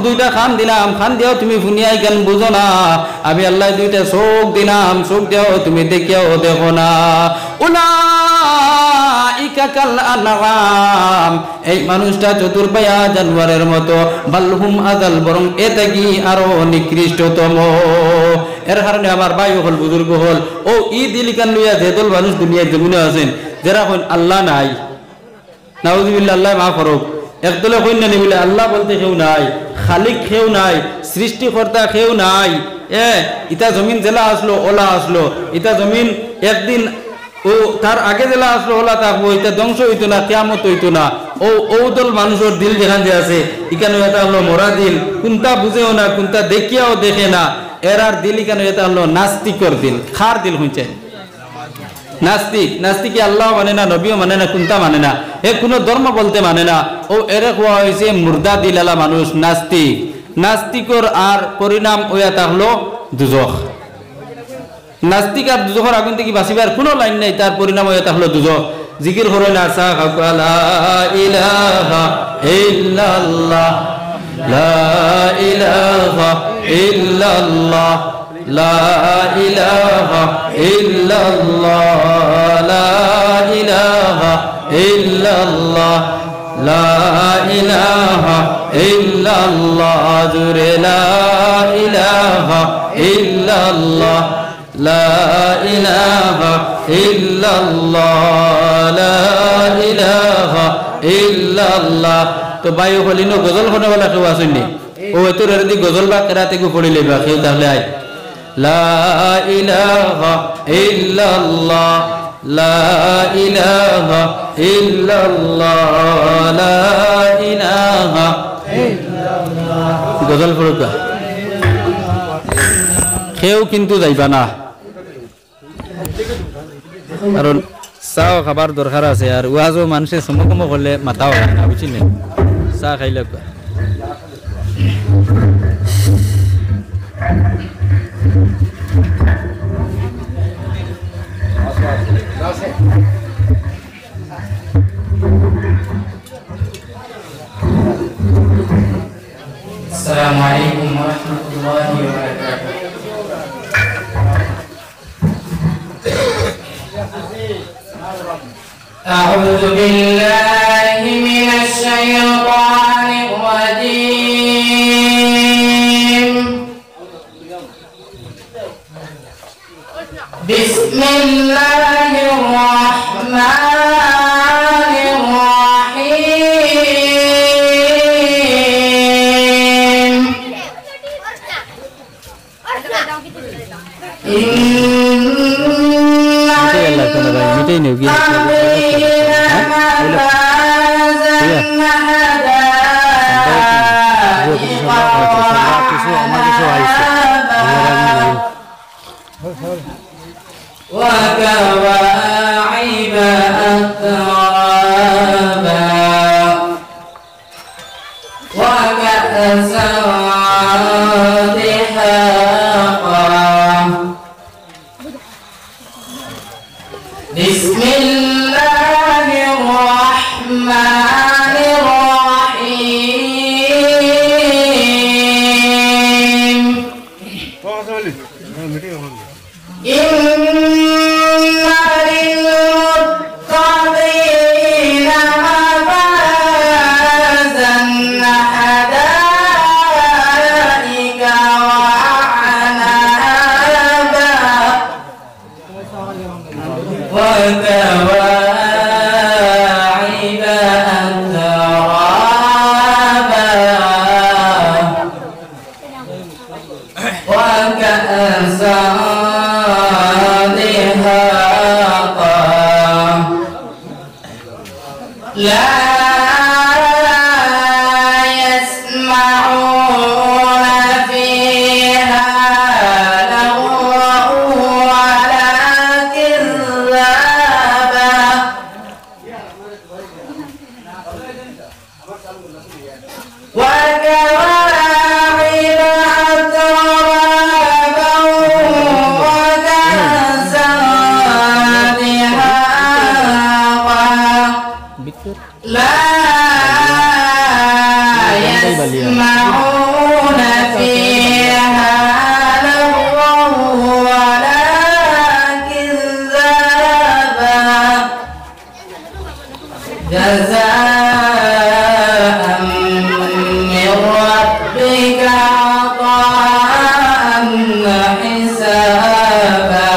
দুইটা খান দিলাম, খান দিয়াও তুমি ফুনিয়াই জ্ঞান বুঝো না, আমি আল্লাহ দুইটা চোখ দিলাম, চোখ দিয়াও তুমি দেখিয়াও দেখো না। উলাইকা কাল আনআম, এই মানুষটা চতুর্পায়া জানোয়ারের মতো, বালহুম আযাল, বরং এ থাকি আরো নিকৃষ্টতম। এর কারণে আমার ভাই হল বুজুর্গ হল ও ই দিল কান লইয়া যেদল মানুষ দুনিয়ায় জমিনে আছেন, যারা কইন আল্লাহ নাই, নাউযুবিল্লাহ, আল্লাহ মাফ করুক, একদলে কইন না বলে আল্লাহ বলতে কেউ নাই, খালিক কেউ নাই, সৃষ্টিকর্তা কেউ নাই। ইটা জমিন জেলা আসলো ওলা আসলো, ইটা জমিন একদিন ও তার আগে জেলা আসলো ওলা থাকবো, এটা ধ্বংস হইতো না, কিয়ামত হইতো না। ও দল মানুষের দিল যেখান যে আছে, এখানে এটা হলো মরা দিল, কোনটা বুঝেও না, কোনটা দেখিয়াও দেখে না, এরার দিল কেন এটা হলো নাস্তিকর দিল, খার দিল হইছে নাস্তিক। নাস্তিকে আল্লাহ মানে না, নবীও মানে না, কোনটা মানে না, এ কোনো ধর্ম বলতে মানে না। ও এরে কোয়া হয়েছে মুর্দা দিল আলা মানুষ, নাস্তিক। নাস্তিকর আর পরিণাম ওয়া থাকলো দুজখ। নাস্তিক আর দুজখের আগুন থেকে বাঁচিবার কোনো লাইন নাই, তার পরিণাম ওয়া থাকলো দুজখ। জিকির করে না সা লা ইলাহা ইল্লাল্লাহ, লা ইলাহা ইল্লাল্লাহ, লা ইলাহা ইল্লাল্লাহ, লা ইলাহা ইল্লাল্লাহ, লা ইলাহা ইল্লাল্লাহ, জুরে লা ইলাহা ইল্লাল্লাহ, লা ইলাহা ইল্লাল্লাহ, লা ইলাহা ইল্লাল্লাহ। তো বায়ু হলিনো গজল শোনা বলা কেউ আসেননি? ও তোর যদি গজল বা কেরাতে গো পড়ি লইবা কেউ তাহলে আই লা ইলাহা ইল্লাল্লাহ লা ইলাহা ইল্লাল্লাহ লা ইলাহা ইল্লাল্লাহ গজল পড়বা কেউ কিন্তু যাইবা না কারণ চাও খাবার দরকার আছে আর ওয়াজও মানুষের সমকম করলে মাথাও হয় না বুঝলি চা খাইলে السلام عليكم ورحمة الله وبركاته. أعوذ بالله من الشيطان الرجيم. بسم الله الرحمن الرحيم. وكواعب أترابا وكأسا دحاقا. بسم الله الرحمن الرحيم. إن للمتقين مفازا حدائق وأعنابا وكواعب أترابا وكأسا دهاقا. لا يسمعون فيها لغوا ولا كذابا وكواعب أترابا وكأسا دهاقا. لا يسمعون فيها لغوا ولا كذابا. جزاء من ربك عطاء حسابا.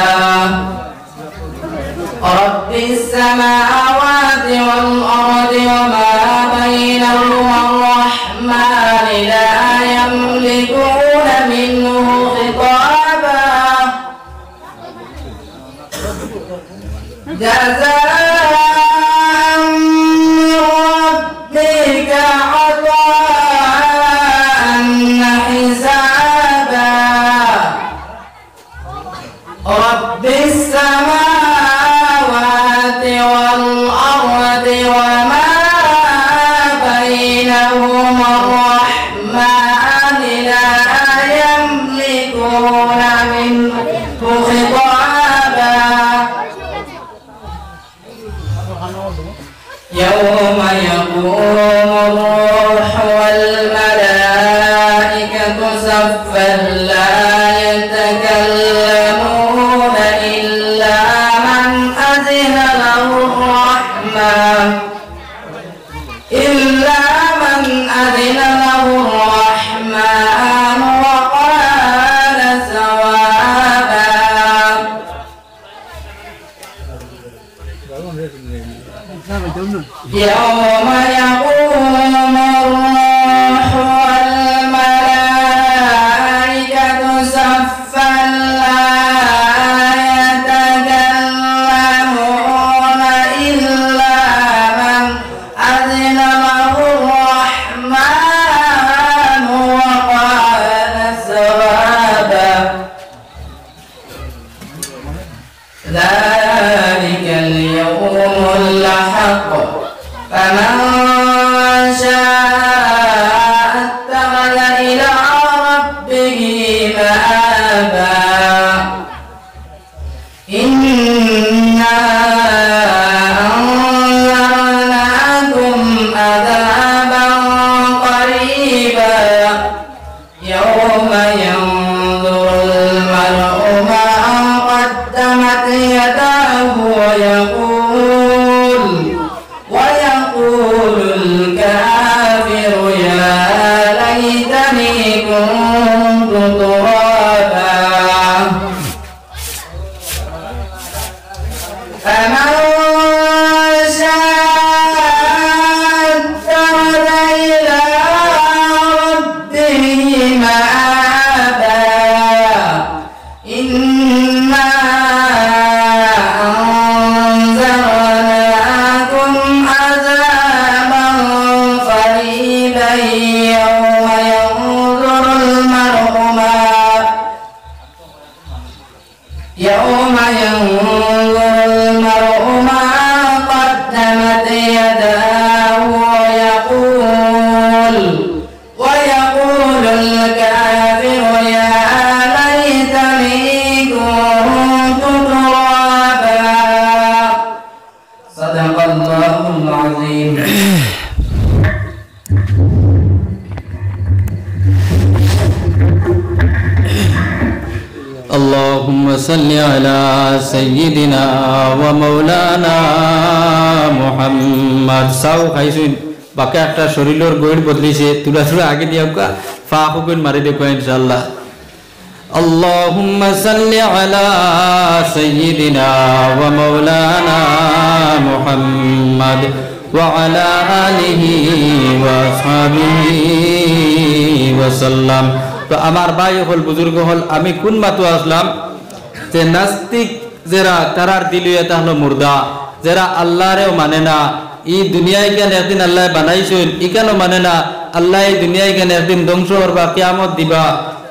رب السماوات والأرض وما بينهما الرحمن لا يملكون منه خطابا. جزاء من ربك عطاء حسابا. رب السماوات والأرض وما بينهما الرحمن لا يملكون منه خطابا. يوم يقوم الروح والملائكة صفا لا يتكلمون إلا من أذن له الرحمن وقال صوابا. يوم يقوم الروح والملائكة الحق فمن شاء اتخذ إلى ربه مآبا إنا أنذرناكم عذابا قريبا يوم ينظر المرء ما قدمت يداه ويقول الكافر يا ليتني كنت ترابا فمن شاء اتخذ إلى ربه مآبا إنا أنذرناكم عذابا قريبا يوم ينظر المرء ما قدمت يداه ويقول الكافر يا ليتني كنت ترابا صدق الله العظيم اللهم صل على سيدنا ومولانا محمد সাও খাইছুন বাকি একটা শরীরের গইড় বদলিছে তুলা তুলা আগে দিয়া ফা হুকুন মারি দেখো ইনশাআল্লাহ اللهم صل على سيدنا ومولانا محمد وعلى آله وأصحابه وسلم তো আমার ভাই হল বুজুর্গ হল আমি কোন মাতো আসলাম যে নাস্তিক যারা তারার দিলুয়া তাহলো মুর্দা যারা আল্লাহরেও মানে না এই দুনিয়ায় কেন একদিন আল্লাহ বানাইছেন ইকানো মানে না আল্লাহ এই দুনিয়ায় কেন একদিন ধ্বংস করবা কিয়ামত দিবা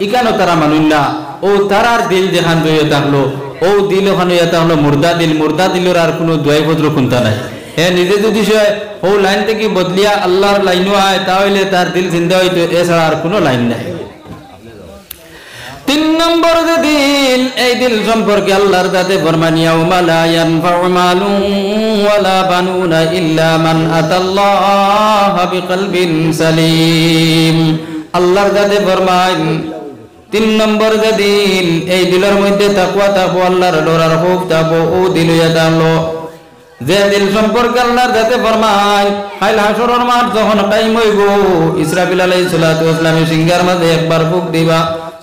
ইকানো তারা মানুন না ও তারার দিল যেখান দইয়া থাকলো ও দিল ওখানে হলো মুর্দা দিলর আর কোনো দোয়াই পত্র খুনতা নাই হ্যাঁ নিজে যদি সে ও লাইন থেকে বদলিয়া আল্লাহর লাইনও আয় তাহলে তার দিল জিন্দা হইতো এছাড়া আর কোনো লাইন নাই 3 নম্বর যে দিল এই দিল সম্পর্কে আল্লাহর দাতে ফরমান ইয়াউমা লা ইয়ানফাউ মালুন ওয়ালা বানুনা ইল্লা মান আতাল্লাহা বিকলবিন সালিম আল্লাহর দাতে ফরমান 3 নম্বর যে দিল এই দিলের মধ্যে তাকওয়া থাকবো আল্লাহর ডরার খুব থাকবো ও দিল ইয়াদালো যে দিল সম্পর্কে আল্লাহর দাতে ফরমান হাইল হাসরের মাঠ যখন কায়েম হইব ইসরাফিল আলাইহিস সালাতু ওয়াস সালামের সিংহার মধ্যে একবার ফুঁক দিবা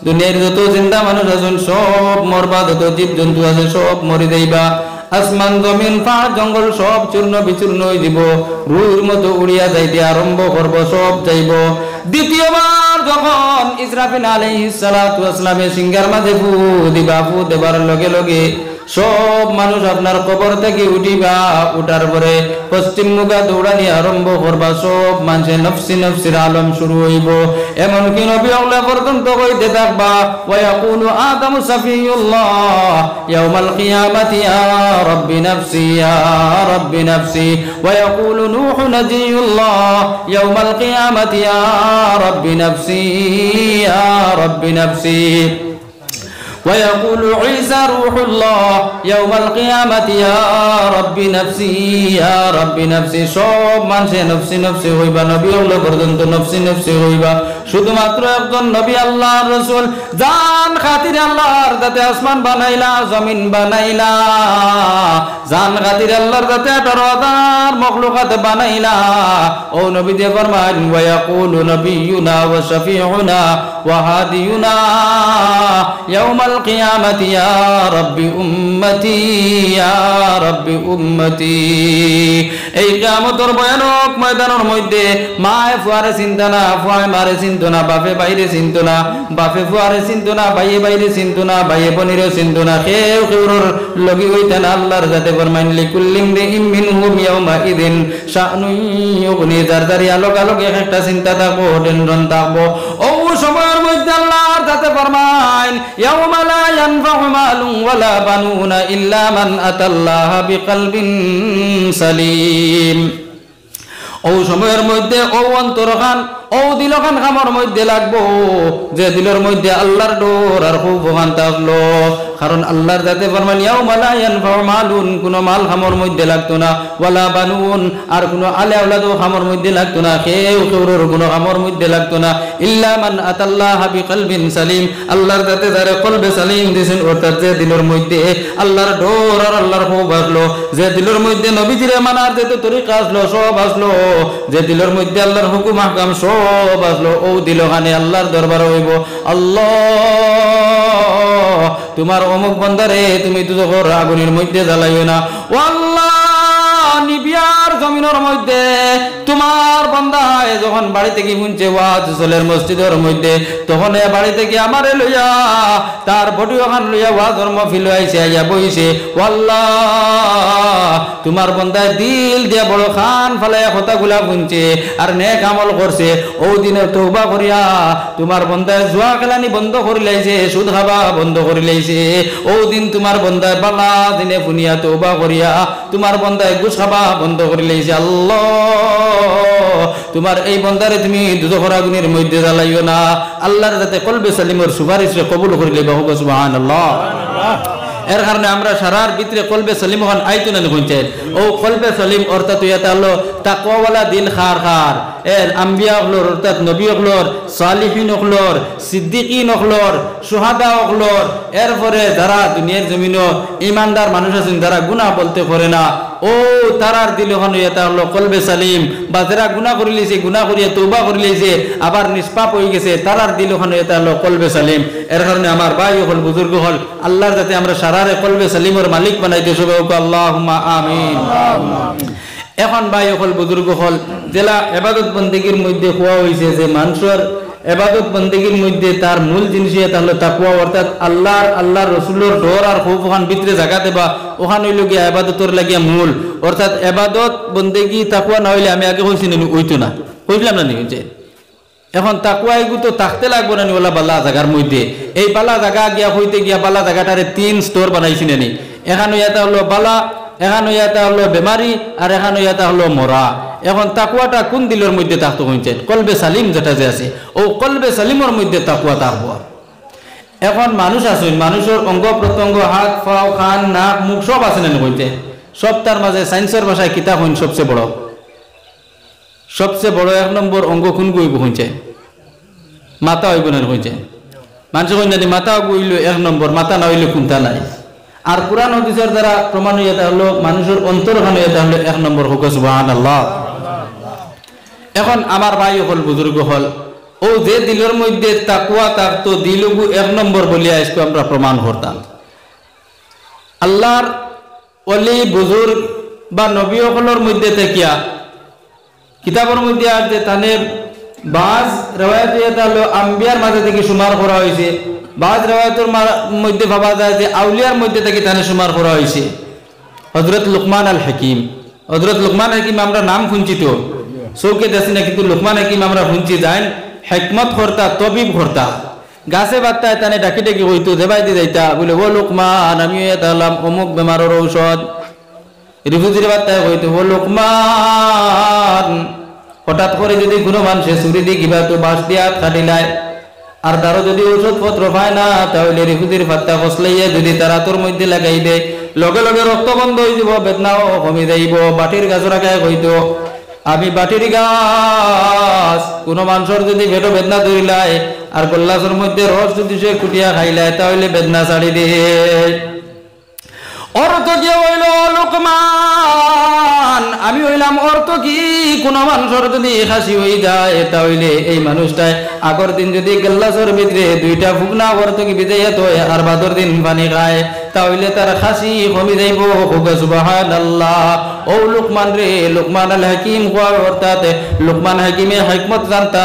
দুনিয়ার যত জিন্দা মানুষ আছেন সব মরবা যত জীব জন্তু আছে সব মরি যাইবা আসমান জমিন পাহাড় জঙ্গল সব চূর্ণ বিচূর্ণ হয়ে যাব রুর মতো উড়িয়া যাইতে আরম্ভ করব সব যাইব দ্বিতীয়বার যখন ইসরাফিল আলাইহিস সালাতু ওয়াস সালামের সিংহার মাঝে ফু দিবা ফু দেবার লগে লগে সব মানুষ আপনার কবর থেকে উঠিবা উঠার পরে পশ্চিম মুখা দৌড়ানি আরম্ভ করবা সব মানুষের নফসি নফসির আলম শুরু হইব এমনকি নবী আল্লাহ পর্যন্ত কইতে থাকবা ওয়া ইয়াকুলু আদামু সাফিউল্লাহ ইয়াউমাল কিয়ামাতি ইয়া রাব্বি নাফসি ওয়া ইয়াকুলু নূহু নাজিয়ুল্লাহ ইয়াউমাল কিয়ামাতি ইয়া রাব্বি নাফসি ويقول عيسى روح الله يوم القيامة يا رب نفسي সব মানুষে নফসি নফসি হইবা নবী আল্লাহ পর্যন্ত নফসি নফসি হইবা শুধুমাত্র একজন নবী আল্লাহর রাসূল জান খাতিরে আল্লাহর দাতে আসমান বানাইলা জমিন বানাইলা জান খাতিরে আল্লাহর দাতে 18000 মাখলুকাত বানাইলা ও নবী দে ফরমান ওয়া ইয়াকুলু নবিয়ুনা ওয়া শাফিউনা ওয়া হাদিয়ুনা ইয়াউমাল القيامة يا رب أمتي এই কিয়ামতের ভয়ানক ময়দানের মধ্যে মায়ে ফুয়ারে চিন্তা না ফুয়ায় মারে চিন্তা না বাপে বাইরে চিন্তা না বাপে ফুয়ারে চিন্তা না ভাইয়ে বাইরে চিন্তা না ভাইয়ে বনিরে চিন্তা না কেউ কেউর লগি হইতে না আল্লাহর যাতে ফরমান লিকুল্লিম মিনহুম ইয়াউমা ইদিন শানুন ইউগনি দারদারি আলোক আলোক একটা চিন্তা থাকবো টেনশন থাকবো ও সময়ের মধ্যে আল্লাহ আল্লাহর যাতে ফরমান ইয়াউমা লা ইয়ানফাউ মালুন ওয়ালা বানুনা ইল্লা মান আতাল্লাহা বিকলবিন সালিম। ও সময়ের মধ্যে ও অন্তরখান ও দিলখান খামর মধ্যে লাগবো যে দিলের মধ্যে আল্লাহর ডোর আর খুব ওখান থাকলো। কারণ আল্লাহর যাতে ফরমান ইয়াউমা লা ইয়ানফাউ মালুন, কোনো মাল খামর মধ্যে লাগতো না, ওয়ালা বানুন আর কোনো আলে আওলাদও খামর মধ্যে লাগতো না, কেউ কেউর কোনো খামর মধ্যে লাগতো না, ইল্লা মান আতাল্লাহা বিকলবিন সালিম, আল্লাহর যাতে যারে কলবে সালিম দিয়েছেন, অর্থাৎ যে দিলের মধ্যে আল্লাহর ডোর আর আল্লাহর খুব আসলো, যে দিলের মধ্যে নবীজিরে মানার যে তরিকা আসলো সব আসলো, যে দিলের মধ্যে আল্লাহর হুকুম আহকাম সব আসলো, ও দিলখানে আল্লাহর দরবার হইব আল্লাহ তোমার অমুক বান্দারে তুমি দুজখর আগুনের মধ্যে জ্বালাইও না। ও আল্লাহ নিবিয়ার জমিনের মধ্যে তোমার বান্দা যখন বাড়ি থেকে শুনছে ওয়াজ চলের মসজিদের মধ্যে, তখন এ বাড়ি থেকে আমারে লইয়া তার বডি ওখান লইয়া ওয়াজের মাহফিল আইছে, আইয়া বইছে। ও আল্লাহ তোমার বান্দায় দিল দিয়া বড় খান ফালাইয়া কথাগুলা শুনছে আর নেক আমল করছে, ও দিনে তওবা করিয়া তোমার বান্দায় জুয়া খেলানি বন্ধ করে লাইছে, সুদ খাবা বন্ধ করে লাইছে, ও দিন তোমার বান্দায় বালা দিনে ফুনিয়া তওবা করিয়া তোমার বান্দায় ঘুষ খাবা বন্ধ করে লাইছে। আল্লাহ তোমার এই বান্দারে তুমি দুজখর আগুনের মধ্যে জ্বালাইও না। আল্লাহর যাতে কলবে সালিমের সুপারিশে কবুল করে লইবা, হোক সুবহানাল্লাহ। এর কারণে আমরা সারার ভিতরে কলবে সালিম হন আইতো না শুনছেন। ও কলবে সালিম অর্থাৎ এটা হলো তাকওয়াওয়ালা দিল খার খার, এর আম্বিয়া হলোর অর্থাৎ নবী হলোর, সালিহিন হলোর, সিদ্দিকিন হলোর, সুহাদা হলোর, এরপরে যারা দুনিয়ার জমিনও ইমানদার মানুষ আছেন যারা গুনাহ বলতে পারে না, ও তারার দিল হন এটা হলো কলবে সালিম। বা যারা গুনাহ করে লিছে, গুনাহ করিয়া তওবা করে লিছে আবার নিষ্পাপ হয়ে গেছে, তারার দিল হন এটা হলো কলবে সালিম। এর কারণে আমার ভাই হল বুজুর্গ হল আল্লাহর যাতে আমরা সারারে কলবে সালিমের মালিক বানাইতে সবাই আল্লাহুম্মা আমিন। এখন ভাই হল বুজুর্গ হল জেলা ইবাদত বন্দেগীর মধ্যে হওয়া হয়েছে যে মানুষের ইবাদত বন্দেগীর মধ্যে তার মূল জিনিস এটা হলো তাকওয়া, অর্থাৎ আল্লাহর রাসূলের ডর আর খুব ওখান ভিতরে জায়গা দেবা, ওখান হইল গিয়া ইবাদতের লাগিয়া মূল। অর্থাৎ ইবাদত বন্দেগী তাকওয়া না হইলে আমি আগে কইছি না হইতো না, কইলাম না নি যে এখন তাকওয়া এগু তো থাকতে লাগবো না ওলা বালা জায়গার মধ্যে। এই বালা জায়গা গিয়া হইতে গিয়া বালা জায়গাটারে 3 স্তর বানাইছি না নি। এখানে এটা হলো বালা, এখানে এটা হলো বেমারি আর এখানে এটা হলো মরা। এখন তাকওয়াটা কোন দিলের মধ্যে থাকতে হইছেন? কলবে সালিম যেটা যে আছে, ও কলবে সালিমের মধ্যে তাকওয়া থাকবো। এখন মানুষ আছেন, মানুষের অঙ্গ প্রত্যঙ্গ হাত পাও কান নাক মুখ সব আছে না হইতে, সব তার মাঝে সায়েন্সের ভাষায় কিতাব হইন সবচেয়ে বড়, সবচেয়ে বড় 1 নম্বর অঙ্গ কোন গইব হইছে? মাথা হইব না হইছে। মানুষ কই না মাথা গইল 1 নম্বর, মাথা না হইলে কোনটা নাই। আর কুরআন হাদিসের দ্বারা প্রমাণ হইতা হলো মানুষের অন্তরখানে এটা হলো 1 নম্বর, হোক সুবহানাল্লাহ। এখন আমার ভাই হল বুজুর্গ হল ও যে দিলের মধ্যে তাকওয়া থাকতো দিলগু 1 নম্বর বলিয়া আজকে আমরা প্রমাণ করতাম। আল্লাহর ওলি বুজুর্গ বা নবী হলের মধ্যে থাকিয়া কিতাবের মধ্যে আর যে তানে বাজ রিওয়ায়াতে এটা হলো আম্বিয়ার মাঝে থেকে সুমার করা হয়েছে, বাজ রিওয়ায়াতের মধ্যে ভাবা যায় যে আউলিয়ার মধ্যে থেকে তানে সুমার করা হয়েছে। হযরত লুকমান আল হাকিম, হযরত লুকমান হাকিম আমরা নাম শুনছি তো চৌকে দেখি না, কিন্তু লুকমান হাকিম আমরা শুনছি যাইন হিকমত করতা, তবিব করতা, গাছে বাত্তায় তানে ডাকি ডাকি হইতো দেবাই দিয়ে যাইতা বলে ও লুকমান আমি এটা হলাম অমুক বেমারের ঔষধ, রিফুজির বাত্তায় হইতো ও লুকমান। হঠাৎ করে যদি কোনো মানুষে ছুরি দিয়ে কিবা তো বাঁশ দিয়া কাটিলায় আর তারও যদি ঔষধপত্র পায় না, তাহলে রিফুজির পাত্তা খসলাইয়া যদি তারা তোর মধ্যে লাগাই দেয় লগে লগে রক্ত বন্ধ হয়ে যাব, বেদনাও কমে যাইব। বাটির গাছ রাখায় হইতো আমি বাটির গাছ কোনো মানুষের যদি পেটো বেদনা ধরিলায় আর গোল্লাসের মধ্যে রস যদি সে কুটিয়া খাইলায় তাহলে বেদনা ছাড়ি দিয়ে। অর্থ কি হইল লুকমান? আমি হইলাম অর্থ কি কোন মানুষের যদি হাসি হয়ে যায় তাহলে এই মানুষটাই আগর দিন যদি গেল্লাসের ভিতরে 2টা ফুকনা অর্থ কি বিজাইয়া তো আর বাদর দিন পানি খায় তাহলে তার হাসি কমে যাইব। সুবহানাল্লাহ। ও লুকমান রে, লুকমান আল হাকিম হওয়ার অর্থাৎ লুকমান হাকিমে হিকমত জানতা।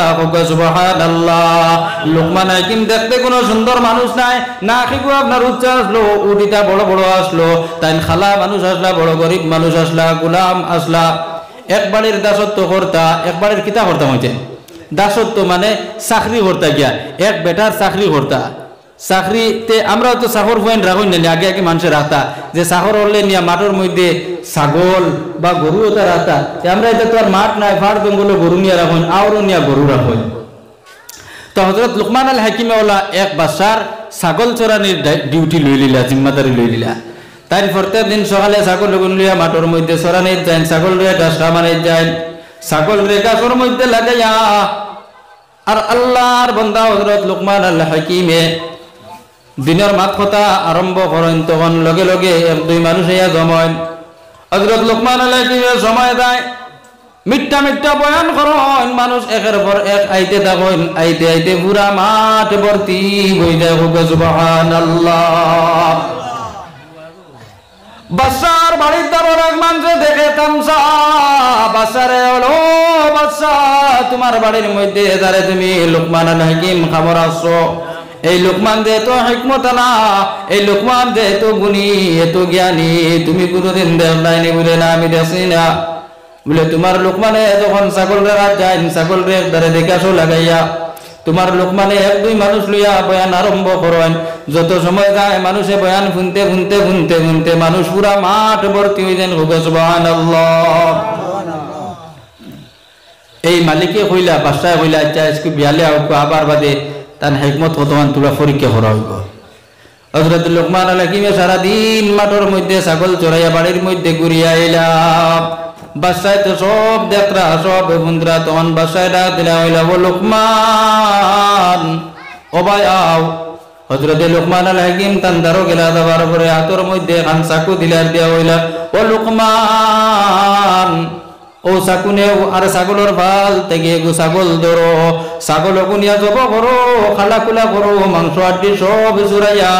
সুবহানাল্লাহ। লুকমান হাকিম দেখতে কোনো সুন্দর মানুষ নাই, না খেগু আপনার উচ্চ আসলো, উটিটা বড় বড় আসলো, তাই খালা মানুষ আসলা, বড় গরিব মানুষ আসলা, গোলাম আসলা, একবারের দাসত্ব করতা, একবারের কিতা করতাম হইতে দাসত্ব মানে চাকরি করতা গিয়া এক বেটার চাকরি করতা চাকরিতে আমরাও তো চাকর পয়েন্ট রাখুন না আগে আগে মানুষের রাখতা যে চাকর হলে নিয়ে মাঠের মধ্যে ছাগল বা গরু ওটা রাখতা আমরা এটা তো আর মাঠ নাই ফাড় জঙ্গলে গরু নিয়ে রাখুন আরও নিয়ে গরু রাখুন তো হযরত লুকমান আল হাকিমে ওলা এক বাসার ছাগল চরানির ডিউটি লই লিলা জিম্মাদারি লই লিলা তাই প্রত্যেক দিন সকালে ছাগল লইয়া মাঠের মধ্যে চরানির যায় ছাগল লইয়া ঘাস খামারে যায় ছাগল রে ঘাসের মধ্যে লাগাইয়া আর আল্লাহর বান্দা হযরত লুকমান আল হাকিমে দিনের মাত কথা আরম্ভ করেন তখন লগে লগে এক দুই মানুষ ইয়া জমায় হযরত লুকমান আল হাকিমের সময় দেয় মিথ্যা মিথ্যা বয়ান করেন মানুষ একের পর এক আইতে থাকেন আইতে আইতে পুরা মাঠ ভর্তি হয়ে যায় সুবহানাল্লাহ বাদশার বাড়ির দরবার এক মানুষে দেখে তামসা বাদশারে হলো বাদশা তোমার বাড়ির মধ্যে যারে তুমি লুকমান আল হাকিম খবর আসছো এই লুকমান দে তো হিকমত না এই লুকমান দে তো গুণী এত জ্ঞানী তুমি কোনোদিন দেখলাইনি বলে না আমি দেখছি না বলে তোমার লুকমানে যখন ছাগল রে রাত যায় ছাগল রে একদারে দেখাশো লাগাইয়া তোমার লুকমানে এক দুই মানুষ লইয়া বয়ান আরম্ভ করেন যত সময় যায় মানুষে বয়ান শুনতে শুনতে শুনতে শুনতে মানুষ পুরা মাঠ ভর্তি হয়ে যান সুবহানাল্লাহ এই মালিকে কইলা বাদশাহ কইলা আচ্ছা আজকে বিয়ালে আবার বাদে তার হিকমত কতমান তোরা পরীক্ষা করা হইব হযরত লুকমান আল হাকিমে সারাদিন মাঠের মধ্যে ছাগল চড়াইয়া বাড়ির মধ্যে ঘুরিয়া এলাম বাদশাহ তো সব দেখরা সব বন্ধুরা তখন বাদশাহ ডাক দিলা হইলা ও লুকমান ও ভাই আও হযরত লুকমান আল হাকিম তান্দারো গেলা যাবার পরে হাতের মধ্যে খান চাকু দিলার দিয়া হইলা ও লুকমান ও চাকুনে আর ছাগলের ভাল থেকে গো ছাগল ধরো ছাগল কুনিয়া জব করো খালা কুলা করো মাংস আড্ডি সব চুরাইয়া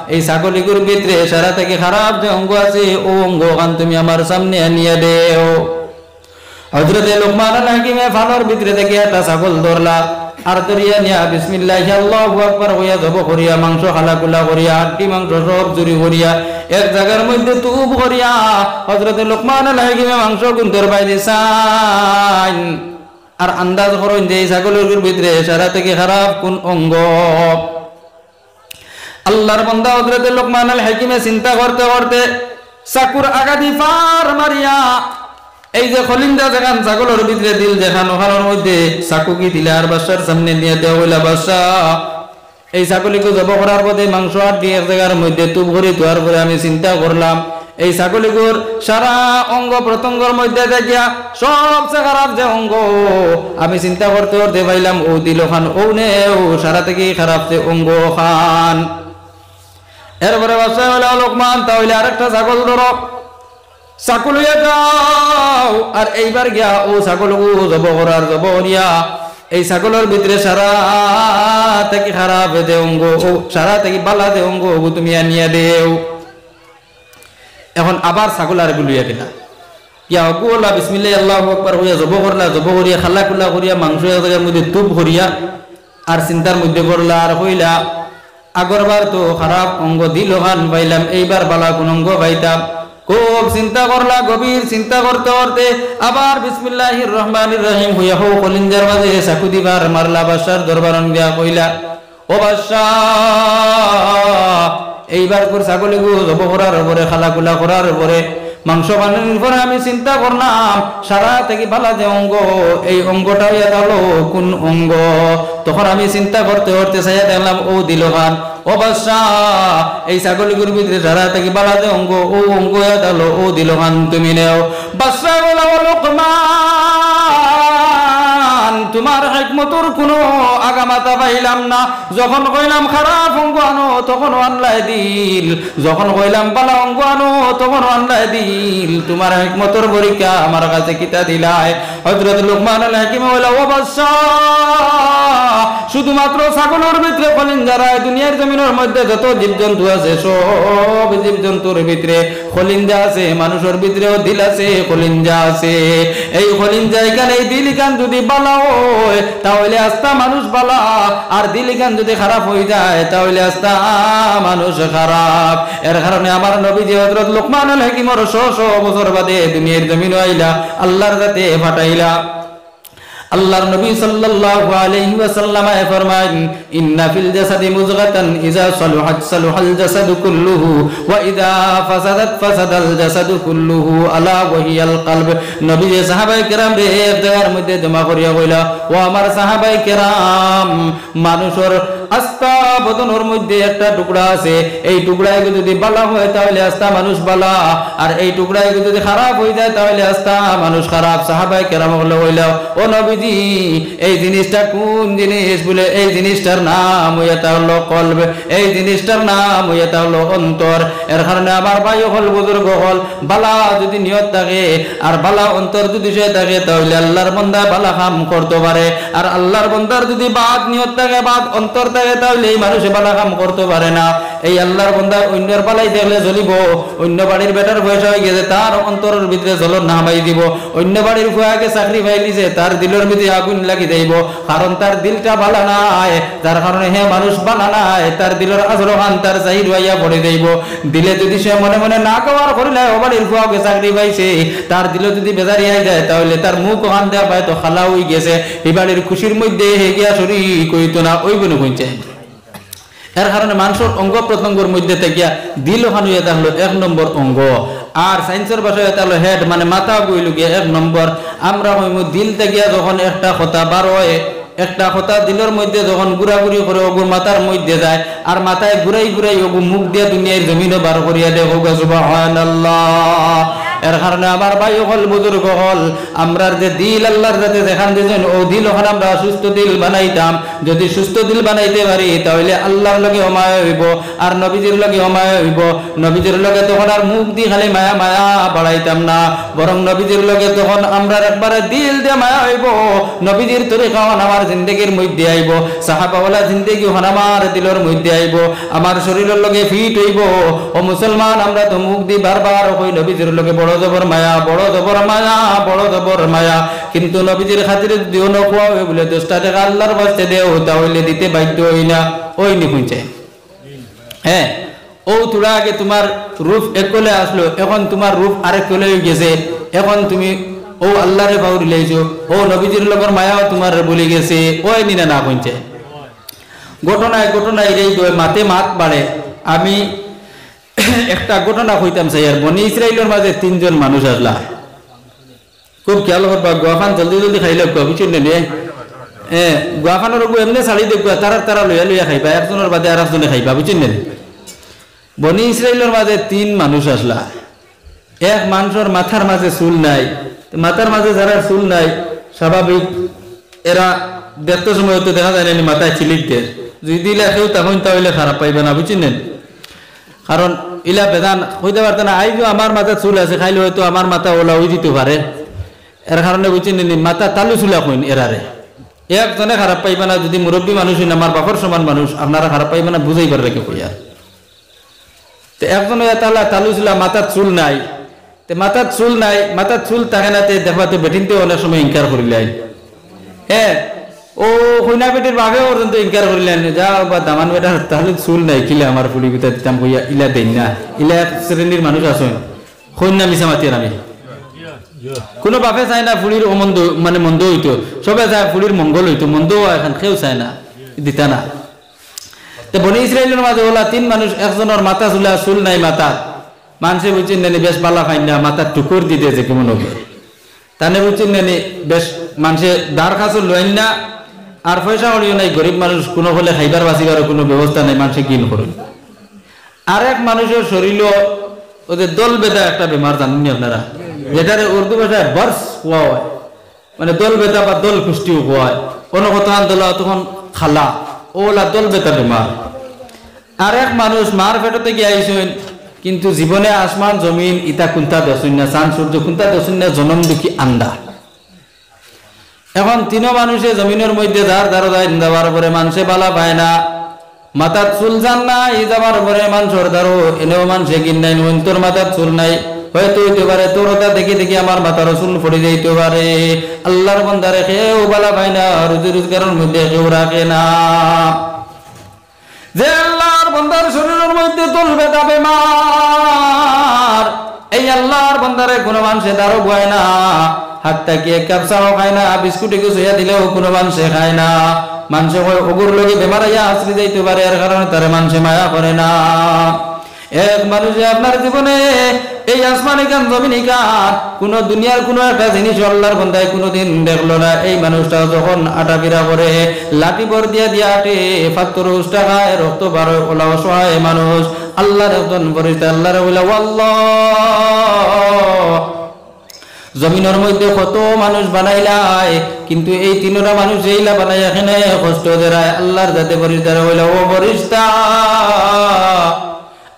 এই ছাগলিগুর ভিতরে সারা থেকে খারাপ যে অঙ্গ আছে ও অঙ্গ খান তুমি আমার সামনে আনিয়া দেও হযরত লুকমান আল হাকিমে ফালোর ভিতরে থেকে একটা ছাগল ধরলা আর ধরিয়া নিয়া বিসমিল্লাহি আল্লাহু আকবার হইয়া জব করিয়া মাংস খালা কুলা করিয়া আড্ডি মাংস সব চুরি করিয়া এক জায়গার মধ্যে তুব করিয়া হযরত লুকমান আল হাকিমে মাংস গুন্তর বাইরে চান আর আন্দাজ করেন যে এই ছাগলের ভিতরে সারা থেকে খারাপ কোন অঙ্গ আল্লাহর বান্দা হযরত লুকমান আল হাকিমে চিন্তা করতে করতে চাকুর আগাদি পার মারিয়া এই যে খলিন্দা যেখান ছাগলের ভিতরে দিল যেখান ওখানোর মধ্যে চাকু কি দিলে আর বাদশার সামনে নিয়ে দেওয়া হইলা বাদশাহ এই ছাগলিকে জব করার পথে মাংস আড্ডি এক জায়গার মধ্যে তুব ভরি তোয়ার পরে আমি চিন্তা করলাম এই ছাগলিগুর সারা অঙ্গ প্রত্যঙ্গের মধ্যে দেখিয়া সবচেয়ে খারাপ যে অঙ্গ আমি চিন্তা করতে করতে পাইলাম ও দিল খান ও নে ও সারা থেকে খারাপ যে অঙ্গ খান এরপরে বাদশাহ হইলা লুকমান তাহলে আরেকটা ছাগল ধরো চাকু লইয়া যাও আর এইবার গিয়া ও ছাগলকে জব করার জব করিয়া এই ছাগলের ভিতরে সারা থেকে খারাপ দে অঙ্গ ও সারা থেকে বালা দে অঙ্গ তুমি আনিয়া দেও এখন আবার ছাগল আর লইয়া গেলা ইয়া গুলা বিসমিল্লাহ আল্লাহু আকবার হইয়া জব করলা জব করিয়া খালা কুলা করিয়া মাংস এক জায়গার মধ্যে তুপ করিয়া আর চিন্তার মধ্যে করলা আর হইলা আগরবার তো খারাপ অঙ্গ দিল খান পাইলাম এইবার বালা কোন অঙ্গ পাইতাম খুব চিন্তা করলা গভীর চিন্তা করতে করতে আবার বিসমিল্লাহির রহমানির রহিম হইয়া হো কলিঞ্জার মাঝে চাকু দিবার মারলা বাদশার দরবারন গিয়া কইলা ও বাদশাহ এইবার করে ছাগলি গো জব করার উপরে খালা কুলা করার উপরে মাংস বানানোর পরে আমি চিন্তা করলাম সারা থেকে ভালো যে অঙ্গ এই অঙ্গটা হইয়া গেল কোন অঙ্গ তখন আমি চিন্তা করতে করতে চাইয়া দেখলাম ও দিল খান ও বাদশাহ এই ছাগলিগুর ভিতরে সারা থেকে ভালো যে অঙ্গ ও অঙ্গ হইয়া গেল ও দিল খান তুমি নেও বাদশাহ বলা লুকমান তোমার হিকমতের কোনো আগামাতা পাইলাম না যখন কইলাম খারাপ অঙ্গ আনো তখন আনলাই দিল যখন কইলাম ভালো অঙ্গ আনো তখন আনলাই দিল তোমার হিকমতের পরীক্ষা আমার কাছে কিতা দিলাই হযরত লুকমান আল হাকিম বলে ও বাদশাহ শুধুমাত্র ছাগলের ভিতরে খলিঞ্জা দুনিয়ার জমিনের মধ্যে যত জীবজন্তু আছে সব জীবজন্তুর ভিতরে খলিঞ্জা আছে মানুষের ভিতরেও দিল আছে খলিঞ্জা আছে এই খলিঞ্জা এখানে এই দিল কান যদি বালা হয় তাহলে আস্তা মানুষ বালা আর দিল কান যদি খারাপ হয়ে যায় তাহলে আস্তা মানুষ খারাপ এর কারণে আমার নবীজি হযরত লুকমান আল হাকিমর 100 বছর বাদে দুনিয়ার জমিনে আইলা আল্লাহর কাছে পাঠাইলা আল্লাহর নবী সাল্লাল্লাহু আলাইহি ওয়াসাল্লাম ফরমান ইন্না ফিল জাসাদি মুযগাতান ইযা সালুহাত সালুহাল জাসাদু কুল্লুহু ওয়া ইযা ফাসাদাত ফাসাদাল জাসাদু কুল্লুহু আলা ওয়া হিয়াল কলব। নবী সাহাবায়ে কেরাম রে দেওয়ার মধ্যে জমা করিয়া কইলা, ও আমার সাহাবায়ে কেরাম, মানুষের আস্থা বদনের মধ্যে একটা টুকরা আছে, এই টুকরায় যদি বালা হয় তাহলে আস্থা মানুষ বালা, আর এই টুকরায় যদি খারাপ হয়ে যায় তাহলে আস্থা মানুষ খারাপ। সাহাবায়ে কেরাম কইলা, ও নবীজি এই জিনিসটা কোন জিনিস? বলে এই জিনিসটার নাম এটা হলো কলব, এই জিনিসটার নাম এটা হলো অন্তর। এর কারণে আমার ভাই হল বুজুর্গ হল, বালা যদি নিয়ত থাকে আর বালা অন্তর যদি সে থাকে তাহলে আল্লাহর বান্দা বালা কাম করতে পারে, আর আল্লাহর বান্দার যদি বাদ নিয়ত থাকে বাদ অন্তর থাকে তাহলে এই মানুষে বালা কাম করতে পারে না। এই আল্লাহর বান্দা অন্যের বালাই দেখলে জ্বলিব, অন্য বাড়ির বেটার পয়সা হয়ে গেছে তার অন্তরের ভিতরে জ্বলন নামাই দিব, অন্য বাড়ির ফুয়াকে চাকরি পাইলিছে তার দিলের ভিতরে আগুন লাগি যাইব, কারণ তার দিলটা বালা নাই, যার কারণে হে মানুষ বালা নাই, তার দিলের আজরহান তার জাহির হইয়া পড়ে যাইব। দিলে যদি সে মনে মনে না কওয়ার করিলে ও বাড়ির ফুয়াকে চাকরি পাইছে, তার দিলে যদি বেজারি হয়ে যায় তাহলে তার মুখ ওখান দেওয়া পায় তো খালা হয়ে গেছে, এই বাড়ির খুশির মধ্যে হে গিয়া শরীর কইতো না ওই গুণ কইছে। এর কারণে মানুষের অঙ্গ প্রত্যঙ্গের মধ্যে থেকে দিল ওখানে এটা হলো 1 নম্বর অঙ্গ, আর সায়েন্সের ভাষায় এটা হলো হেড, মানে মাথা বইল গিয়ে 1 নম্বর। আমরা হইমু দিল থেকে যখন একটা কথা বার হয়, একটা কথা দিলের মধ্যে যখন ঘুরাঘুরি করে ওগুর মাথার মধ্যে যায়, আর মাথায় ঘুরাই ঘুরাই ওগু মুখ দিয়ে দুনিয়ার জমিনে বার করিয়া দেয়, হোক সুবহানাল্লাহ। এর কারণে আমার ভাই হল বুজুর্গ হল, আমরার যে দিল আল্লাহর যাতে দেখান দিয়েছেন ও দিল ওখানে আমরা সুস্থ দিল বানাইতাম। যদি সুস্থ দিল বানাইতে পারি তাহলে আল্লাহর লগে অমায় হইব, আর নবীজির লগে অমায় হইব। নবীজির লগে তখন আর মুখ দিয়ে খালি মায়া মায়া বাড়াইতাম না, বরং নবীজির লগে তখন আমরা একবারে দিল দিয়ে মায়া হইব, নবীজির তরিকা আমার জিন্দেগির মধ্যে আইব, সাহাবাওয়ালা জিন্দেগি ওখানে আমার দিলের মধ্যে আইব, আমার শরীরের লগে ফিট হইব। ও মুসলমান, আমরা তো মুখ দিয়ে বারবার কই নবীজির লগে বড় জবর মায়া, বড় জবর মায়া, বড় জবর মায়া, কিন্তু নবীজির খাতিরে দিও না খোয়া হয়ে বলে 10 টাকা আল্লাহর বাস্তে দেও তাহলে দিতে বাধ্য হই না, ওই নি কইছে। হ্যাঁ, ও তোরা আগে তোমার রূপ একলে আসলো, এখন তোমার রূপ আরেক কলে হয়ে গেছে, এখন তুমি ও আল্লাহরে পাউরি লাইছো, ও নবীজির লগর মায়াও তোমার বলে গেছে, ওই নিনা না কইছে। ঘটনায় ঘটনায় এই মাতে মাত বাড়ে। আমি একটা ঘটনা কইতাম চাই, আর বনি ইসরাইলের মাঝে 3 জন মানুষ আসলা, খুব খেয়াল করবা, গোয়াফান জলদি জলদি খাইলে বুঝছেন নে, গোয়াফানের এমনি ছাড়ি দেখবা, তারা তারা লইয়া লইয়া খাইবা, একজনের বাদে আর একজনে খাইবা, বুঝছেন নে। বনি ইসরাইলের মাঝে 3 মানুষ আসলা, এক মানুষের মাথার মাঝে চুল নাই, মাথার মাঝে যারা চুল নাই স্বাভাবিক এরা দেখতে সময় তো দেখা যায় না মাথায় চিলিক দেয়, যদি কেউ তখন তাহলে খারাপ পাইবে না, বুঝছেন। কারণ ইলা বেদান হইতে পারত না, আইজো আমার মাথা চুল আছে খাইলে হয়তো আমার মাথা ওলা হয়ে যেতে পারে, এর কারণে বুঝছেন মাথা তালু চুলা কইন এরারে, একজনে খারাপ পাইবে না। যদি মুরব্বী মানুষ হইন, আমার বাপর সমান মানুষ, আপনারা খারাপ পাইবে না, বুঝাইবার রেখে কইয়ার। তো একজনে তাহলে তালু চুলা, মাথার চুল নাই, মাথার চুল নাই, মাথার চুল থাকে না, দেখবাতে বেটিনতে অনেক সময় ইনকার করিলেন। হ্যাঁ, ও কইনা বেটির বাপে পর্যন্ত ইনকার করিলেন, যা বা দামান বেটা তাহলে চুল নাই, কিলে আমার ফুলি গুতা দিতাম কইয়া ইলা দেন না। ইলা এক শ্রেণীর মানুষ আছেন, কন্যা মিশা মাতির আমি কোনো বাপে চায় না ফুলির অমন্দ, মানে মন্দ হইতো, সবে চায় ফুলির মঙ্গল হইতো, মন্দ এখন কেউ চায় না, দিতা না। তো বনি ইসরাইলের মাঝে ওলা 3 মানুষ, একজনের মাথা চুলা চুল নাই মাথা, মানুষে বুঝছেন নেনি বেশ বালা খাই না, মাথার টুকুর দিতে যে কেমন হবে, তানে বুঝছেন নেনি বেশ মানুষে দাঁড় খাচর লইন না, আর পয়সা হলিও নাই, গরিব মানুষ কোনো হলে খাইবার বাঁচিবার কোনো ব্যবস্থা নাই, মানুষে কিন করুন। আর এক মানুষের শরীরও ওদের দল বেদা একটা বেমার, জানেননি আপনারা, যেটারে উর্দু ভাষায় বর্ষ হওয়া হয়, মানে দল বেতা বা দল কুষ্টিও হওয়া হয়, কোনো কথা আন্দোলন তখন খালা ওলা দল বেতা বেমার। আর এক মানুষ মার পেটতে গিয়ে আইসেন, কিন্তু জীবনে আসমান জমিন ইটা কুন্তা দশুন না, চাঁদ সূর্য কুন্তা দশুন না, জনম দুঃখী আন্দা। এখন 3 মানুষে জমিনের মধ্যে যার দ্বারা যায় যাবার পরে মানুষে বালা পায় না, মাথার চুল যান না, ই যাবার পরে মানুষের দ্বারো এনেও মানুষে কিন নাই, তোর মাথার চুল নাই, হয়তো হইতে পারে তোর ওটা দেখে দেখি আমার মাথার চুল পড়ে যাইতে পারে। আল্লাহর বান্দারে কেউ বালা পায় না, রুজি রোজগারের মধ্যে কেউ রাখে না। যে আল্লাহর বান্দার শরীরের মধ্যে দল বেদা বেমার, এই আল্লাহর বান্দারে কোনো মানুষে দারো বয় না, হাত তাকিয়ে কাপ চাও খায় না, বিস্কুটে কিছু দিলেও কোনো মানুষে খায় না। মানুষে ওগুর লোকে বেমার হইয়া আশ্রি যাইতে পারে, এর কারণে তারে মানুষে মায়া করে না। এক মানুষে আপনার জীবনে এই আসমানি কান জমিনি কান কোন দুনিয়ার কোন একটা জিনিস আল্লাহর বান্দায় কোনোদিন দেখলো না। এই মানুষটা যখন আটাপিরা করে, লাঠি ভর দিয়া দিয়া আটে, ফাত্তর উষ্টা খায়, রক্ত বার ওলা অসহায় মানুষ আল্লাহর একজন ফেরেশতা আল্লাহর বলে আল্লাহ জমিনের মধ্যে কত মানুষ বানাইলাই, কিন্তু এই তিনটা মানুষ এইলা বানাই এখানে কষ্ট দেয় আল্লাহর যাতে ফেরেশতা বলে ও ফেরেশতা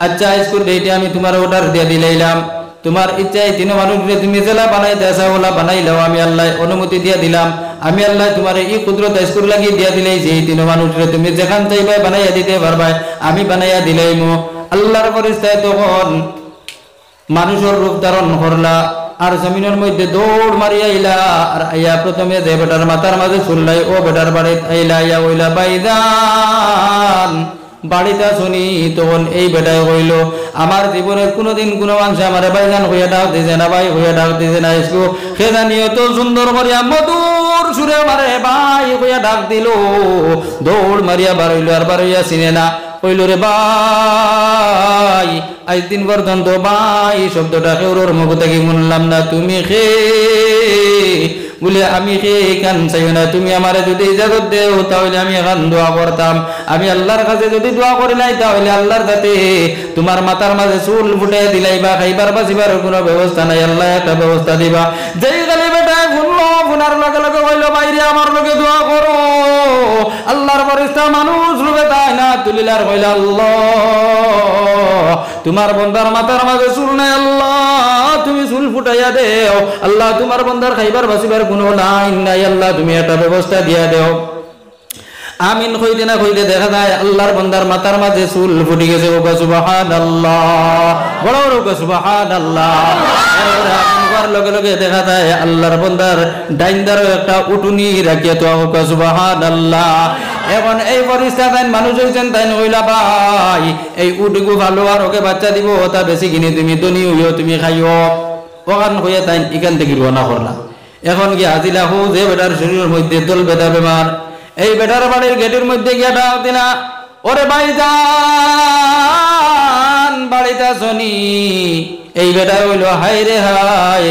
আচ্ছা স্কুল ডেটে আমি তোমার অর্ডার দিয়ে দিলাম, তোমার ইচ্ছায় তিন মানুষকে তুমি জেলা বানাইতে আসা ওলা বানাইলাও, আমি আল্লাহ অনুমতি দিয়ে দিলাম, আমি আল্লাহ তোমার এই কুদরত স্কুল লাগিয়ে দিয়ে দিলেই যে তিন মানুষকে তুমি যেখান চাইবে বানাইয়া দিতে পারবাই, আমি বানাইয়া দিলাইম। আল্লাহর ফেরেশতায় তখন মানুষের রূপ ধারণ করলা আর জমিনের মধ্যে দৌড় মারিয়া আইলা, আর আইয়া প্রথমে যে বেটার মাথার মাঝে চুললাই ও বেটার বাড়িতে আইলা, আইয়া ওইলা বাইদান বাড়িতে শুনি। তখন এই বেটায় কইল আমার জীবনের কোনোদিন কোনো মানুষ আমার ভাইজান হইয়া ডাক দিছে না, ভাই হইয়া ডাক দিছে না, ইসকু সে জানিও তো সুন্দর করিয়া মধুর সুরে মারে ভাই হইয়া ডাক দিল, দৌড় মারিয়া বার হইল আর বার হইয়া চিনে না। কইল রে ভাই আজ দিন পর্যন্ত ভাই শব্দটা কেউর মুখ থেকে শুনলাম না, তুমি খে বলে আমি খে কান চাই না, তুমি আমারে যদি ইজাজত দেও তাহলে আমি এখন দোয়া করতাম, আমি আল্লাহর কাছে যদি দোয়া করি নাই তাহলে আল্লাহর কাছে তোমার মাথার মাঝে চুল ফুটে দিলাই বা খাইবার বাঁচিবার কোনো ব্যবস্থা নাই, আল্লাহ একটা ব্যবস্থা দিবা। যেই গালি বেটায় শুনলো, শোনার লগে লগে কইল বাইরে আমার লগে দোয়া করো। আল্লাহর ফেরেশতা মানুষ রূপে তাই না তুলিলার কইল আল্লাহ তোমার বন্দার মাথার মাঝে চুল নাই, আল্লাহ তুমি চুল ফুটাইয়া দেও, আল্লাহ তোমার বন্দার খাইবার বাঁচিবার কোনো লাইন নাই, আল্লাহ তুমি একটা ব্যবস্থা দিয়া দেও। আমিন কইতে না কইতে দেখা যায় আল্লাহর বান্দার মাথার মাঝে চুল ফুটি গেছে। ওগো সুবহানাল্লাহ, বড় বড় সুবহানাল্লাহ। এরপরে আমিন করার লগে লগে দেখা যায় আল্লাহর বান্দার ডাইনদারও একটা উটুনি রাখিয়া তো ওগো সুবহানাল্লাহ। এখন এই পরিস্থিতি মানুষ হইছেন তাই নইলা ভাই এই উটগু ভালো আর ওকে বাচ্চা দিব তা বেশি কিনে তুমি ধনী হইও তুমি খাইও, ওখান হইয়া তাই এখান থেকে রওনা করলা। এখন কি আজিলা হো যে বেটার শরীরের মধ্যে দল বেদা বেমার, এই বেটার বাড়ির গেটের মধ্যে গিয়া ডাক দিলা ওরে ভাইজান বাড়িতে শুনি। এই বেটা হইল হাই রে হাই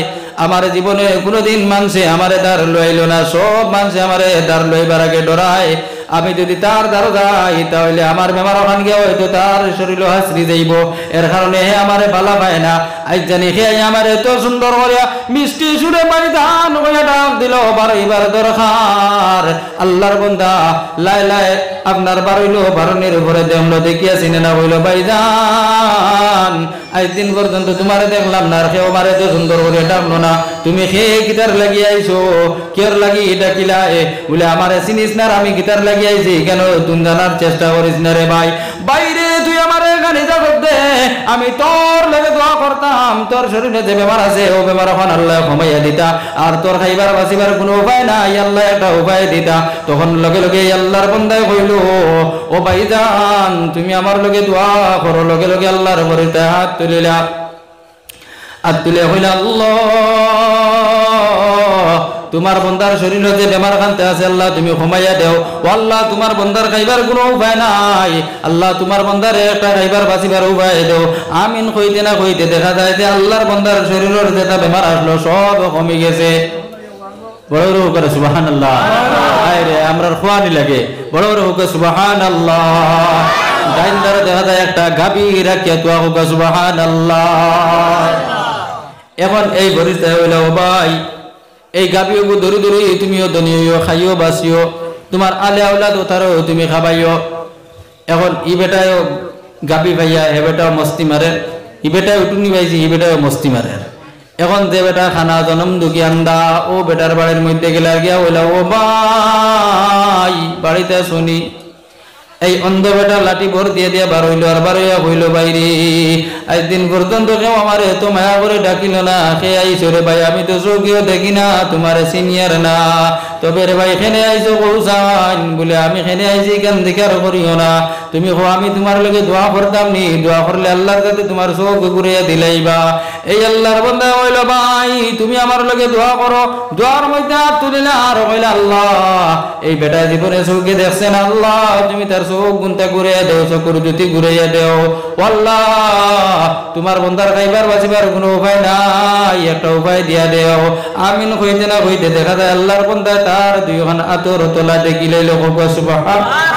আমার জীবনে কোনোদিন মানুষে আমারে দাঁড় লইল না, সব মানুষে আমারে দাঁড় লইবার আগে ডরায়, আমি যদি তার দ্বারা যাই তাহলে আমার বেমার ওখান গিয়ে হয়তো তার শরীর হাসরি যাইব, এর কারণে হে আমারে ভালা পায় না। আজ জানি হে আমার এত সুন্দর করিয়া মিষ্টি সুরে বাড়ি ধান হইয়া ডাক দিল বারইবার দরকার। আল্লাহর বান্দা লাই লাই আপনার বারইল বারণের উপরে দেখল দেখিয়া চিনে না হইল ভাইজান আজ দিন পর্যন্ত তোমারে দেখলাম না, আর কেউ মারে তো সুন্দর করে ডাকলো না, তুমি হে গিটার লাগিয়ে আইছো কের লাগি ডাকিলা বলে আমারে চিনিস না, আমি গিটার লাগিয়ে আইছি কেন তুমি জানার চেষ্টা করিস না রে ভাই। বাইরে তুই আমারে গানি জগৎ দে, আমি তোর লগে দোয়া করতাম, তোর শরীরে যে বেমার আছে ও বেমার এখন আল্লাহ কমাইয়া দিতা, আর তোর খাইবার বাঁচিবার কোনো উপায় নাই, আল্লাহ একটা উপায় দিতা। তখন লগে লগে আল্লাহর বান্দায় কইল ও ভাইজান তুমি আমার লগে দোয়া করো। লগে লগে আল্লাহর উপরে হাত তুলিলা, হাত তুলে হইল আল্লাহ তোমার বন্দার শরীরে যে বেমার খানতে আছে আল্লাহ তুমি কমাইয়া দেও, ও আল্লাহ তোমার বন্দার খাইবার কোনো উপায় নাই, আল্লাহ তোমার বন্দার একটা খাইবার বাঁচিবার উপায় দেও। আমিন কইতে না কইতে দেখা যায় যে আল্লাহর বন্দার শরীরের যেটা বেমার আসলো সব কমে গেছে। বড় বড় করে সুবহানাল্লাহ, আরে আমরার খোয়ানি লাগে, বড় বড় হোক সুবহানাল্লাহ। ডাইনদারে দেখা যায় একটা গাবি রাখিয়া তো হোক সুবহানাল্লাহ। এখন এই পরিস্থিতি হইল ও ভাই এই গাবিও ধরি ধরি তুমিও দনিও খাইও বাঁচিও, তোমার আলে আওলাদ তারও তুমি খাবাইও। এখন ই বেটায় গাবি ভাইয়া হে বেটাও মস্তি মারে, ই বেটায় উটুনি পাইছি ই বেটাও মস্তি মারে। এখন যে বেটা খানা জনম দুঃখী আন্দা ও বেটার বাড়ির মধ্যে গেলা গিয়া হইলা ও ভাই বাড়িতে শুনি। এই অন্ধ বেটা লাঠি ভর দিয়ে দিয়া বার হইল, আর বার হইয়া হইল বাইরে আজ দিন পর্যন্ত কেউ আমার এত মায়া করে ডাকিল না, সে আইসো রে ভাই আমি তো চোখেও দেখি না তোমার সিনিয়র না, তবে রে ভাই এখানে আইছো কৌসান বলে আমি এখানে আইছি কেন দিকার করিও না তুমি কো আমি তোমার লগে দোয়া করতাম নি দোয়া করলে আল্লাহর কাছে তোমার চোখ ঘুরিয়ে দিলাইবা এই আল্লাহর বান্দা হইল ভাই তুমি আমার লগে দোয়া করো দোয়ার মধ্যে হাত তুলিলা আর কইলা আল্লাহ এই বেটা জীবনে চোখে দেখছেন আল্লাহ তুমি তার চোখ গুনতে ঘুরিয়ে দেও চোখের জ্যোতি ঘুরিয়ে দেও আল্লাহ তোমার বান্দার খাইবার বাঁচিবার কোনো উপায় নাই একটা উপায় দিয়া দেও আমিন কইতে না কইতে দেখা যায় আল্লাহর বান্দা তার দুইখান আতর তোলা দেখিলে লোক সুবহানাল্লাহ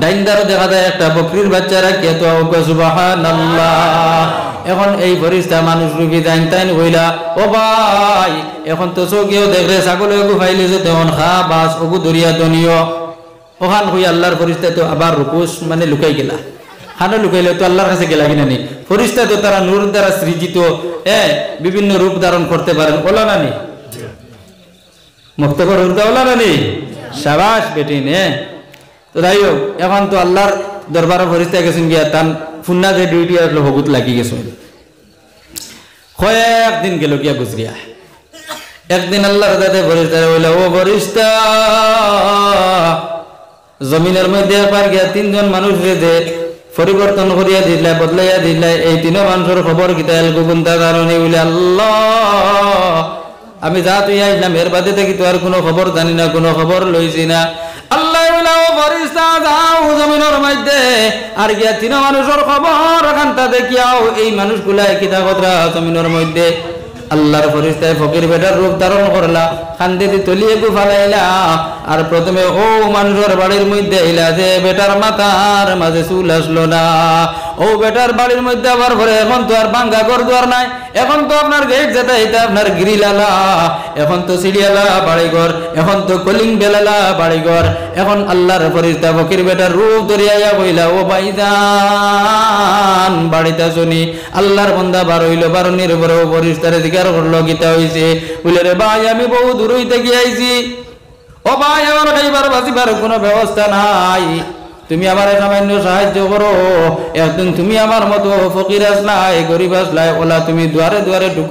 ডাইন্দারও দেখা যায় একটা বকরির বাচ্চা রাখিয়া তো সুবহানাল্লাহ এখন এই ফরিস্তা মানুষ রূপী জাইন তাইন হইলা ও ভাই এখন তো চোখেও দেখলে ছাগলে ফাইলে যে তেমন খা বাস ওগু দরিয়া দনীয় ওখান হই আল্লাহর ফরিস্তা তো আবার রূপোস মানে লুকাই গেলা খানো লুকাইলে তো আল্লাহর কাছে গেলা কিনা নি ফরিস্তা তো তারা নূর দ্বারা সৃজিত বিভিন্ন রূপ ধারণ করতে পারেন ওলা না নি মুক্তকর উর্দা ওলা না নি শাবাশ বেটিন তো যাই হোক এখন তো আল্লাহর দরবারে ফরিস্তা গেছেন গিয়া তান ফুন্না যে ডিউটি আসলো হগুত লাগি গেছেন কয়েকদিন গেল গিয়া গুজরিয়া একদিন আল্লাহর দাদা ফরিস্তা বললে ও ফরিস্তা জমিনের মধ্যে একবার গিয়া তিনজন মানুষ যে পরিবর্তন করিয়া দিলে বদলাইয়া দিলে এই তিনও মানুষের খবর কিতা গুগুন্তা কারণে বলে আল্লাহ আমি যা তুই আইলাম এর বাদে থেকে তো আর কোনো খবর জানি না কোনো খবর লইছি না আল্লাহ ফরিস্তা যাও জমিনের মধ্যে আর গিয়া তিন মানুষের খবর এখানটা দেখিয়াও এই মানুষগুলা কিতা কথা জমিনের মধ্যে আল্লাহর ফরিস্তায় ফকির বেটার রূপ ধারণ করলা খান্দে তলিয়ে গু ফালাইলা আর প্রথমে ও মানুষের বাড়ির মধ্যে আইলা যে বেটার মাথার মাঝে চুল আসলো না ও বেটার বাড়ির মধ্যে আবার ঘরে এখন তো আর ভাঙ্গা ঘর দুয়ার নাই এখন তো আপনার গেট যেটা এটা আপনার গ্রিলালা এখন তো সিঁড়িয়ালা বাড়িঘর এখন তো কলিং বেলালা বাড়িঘর এখন আল্লাহর ফরিস্তা ফকির বেটার রূপ ধরিয়া কইলা ও ভাইজান বাড়িতে শুনি আল্লাহর বান্দা বার হইল বারণের উপরে ও ফরিস্তারে জিজ্ঞাসা করলো গীতা হইছে বলে রে ভাই আমি বহু দূর হইতে গিয়ে আইছি ও ভাই আমার খাইবার বাঁচিবার কোনো ব্যবস্থা নাই তুমি আমার সামান্য সাহায্য করো একদিন তুমি আমার মতো ফকির আসলাই গরিব আসলাই ওলা তুমি দুয়ারে দুয়ারে ঢুকো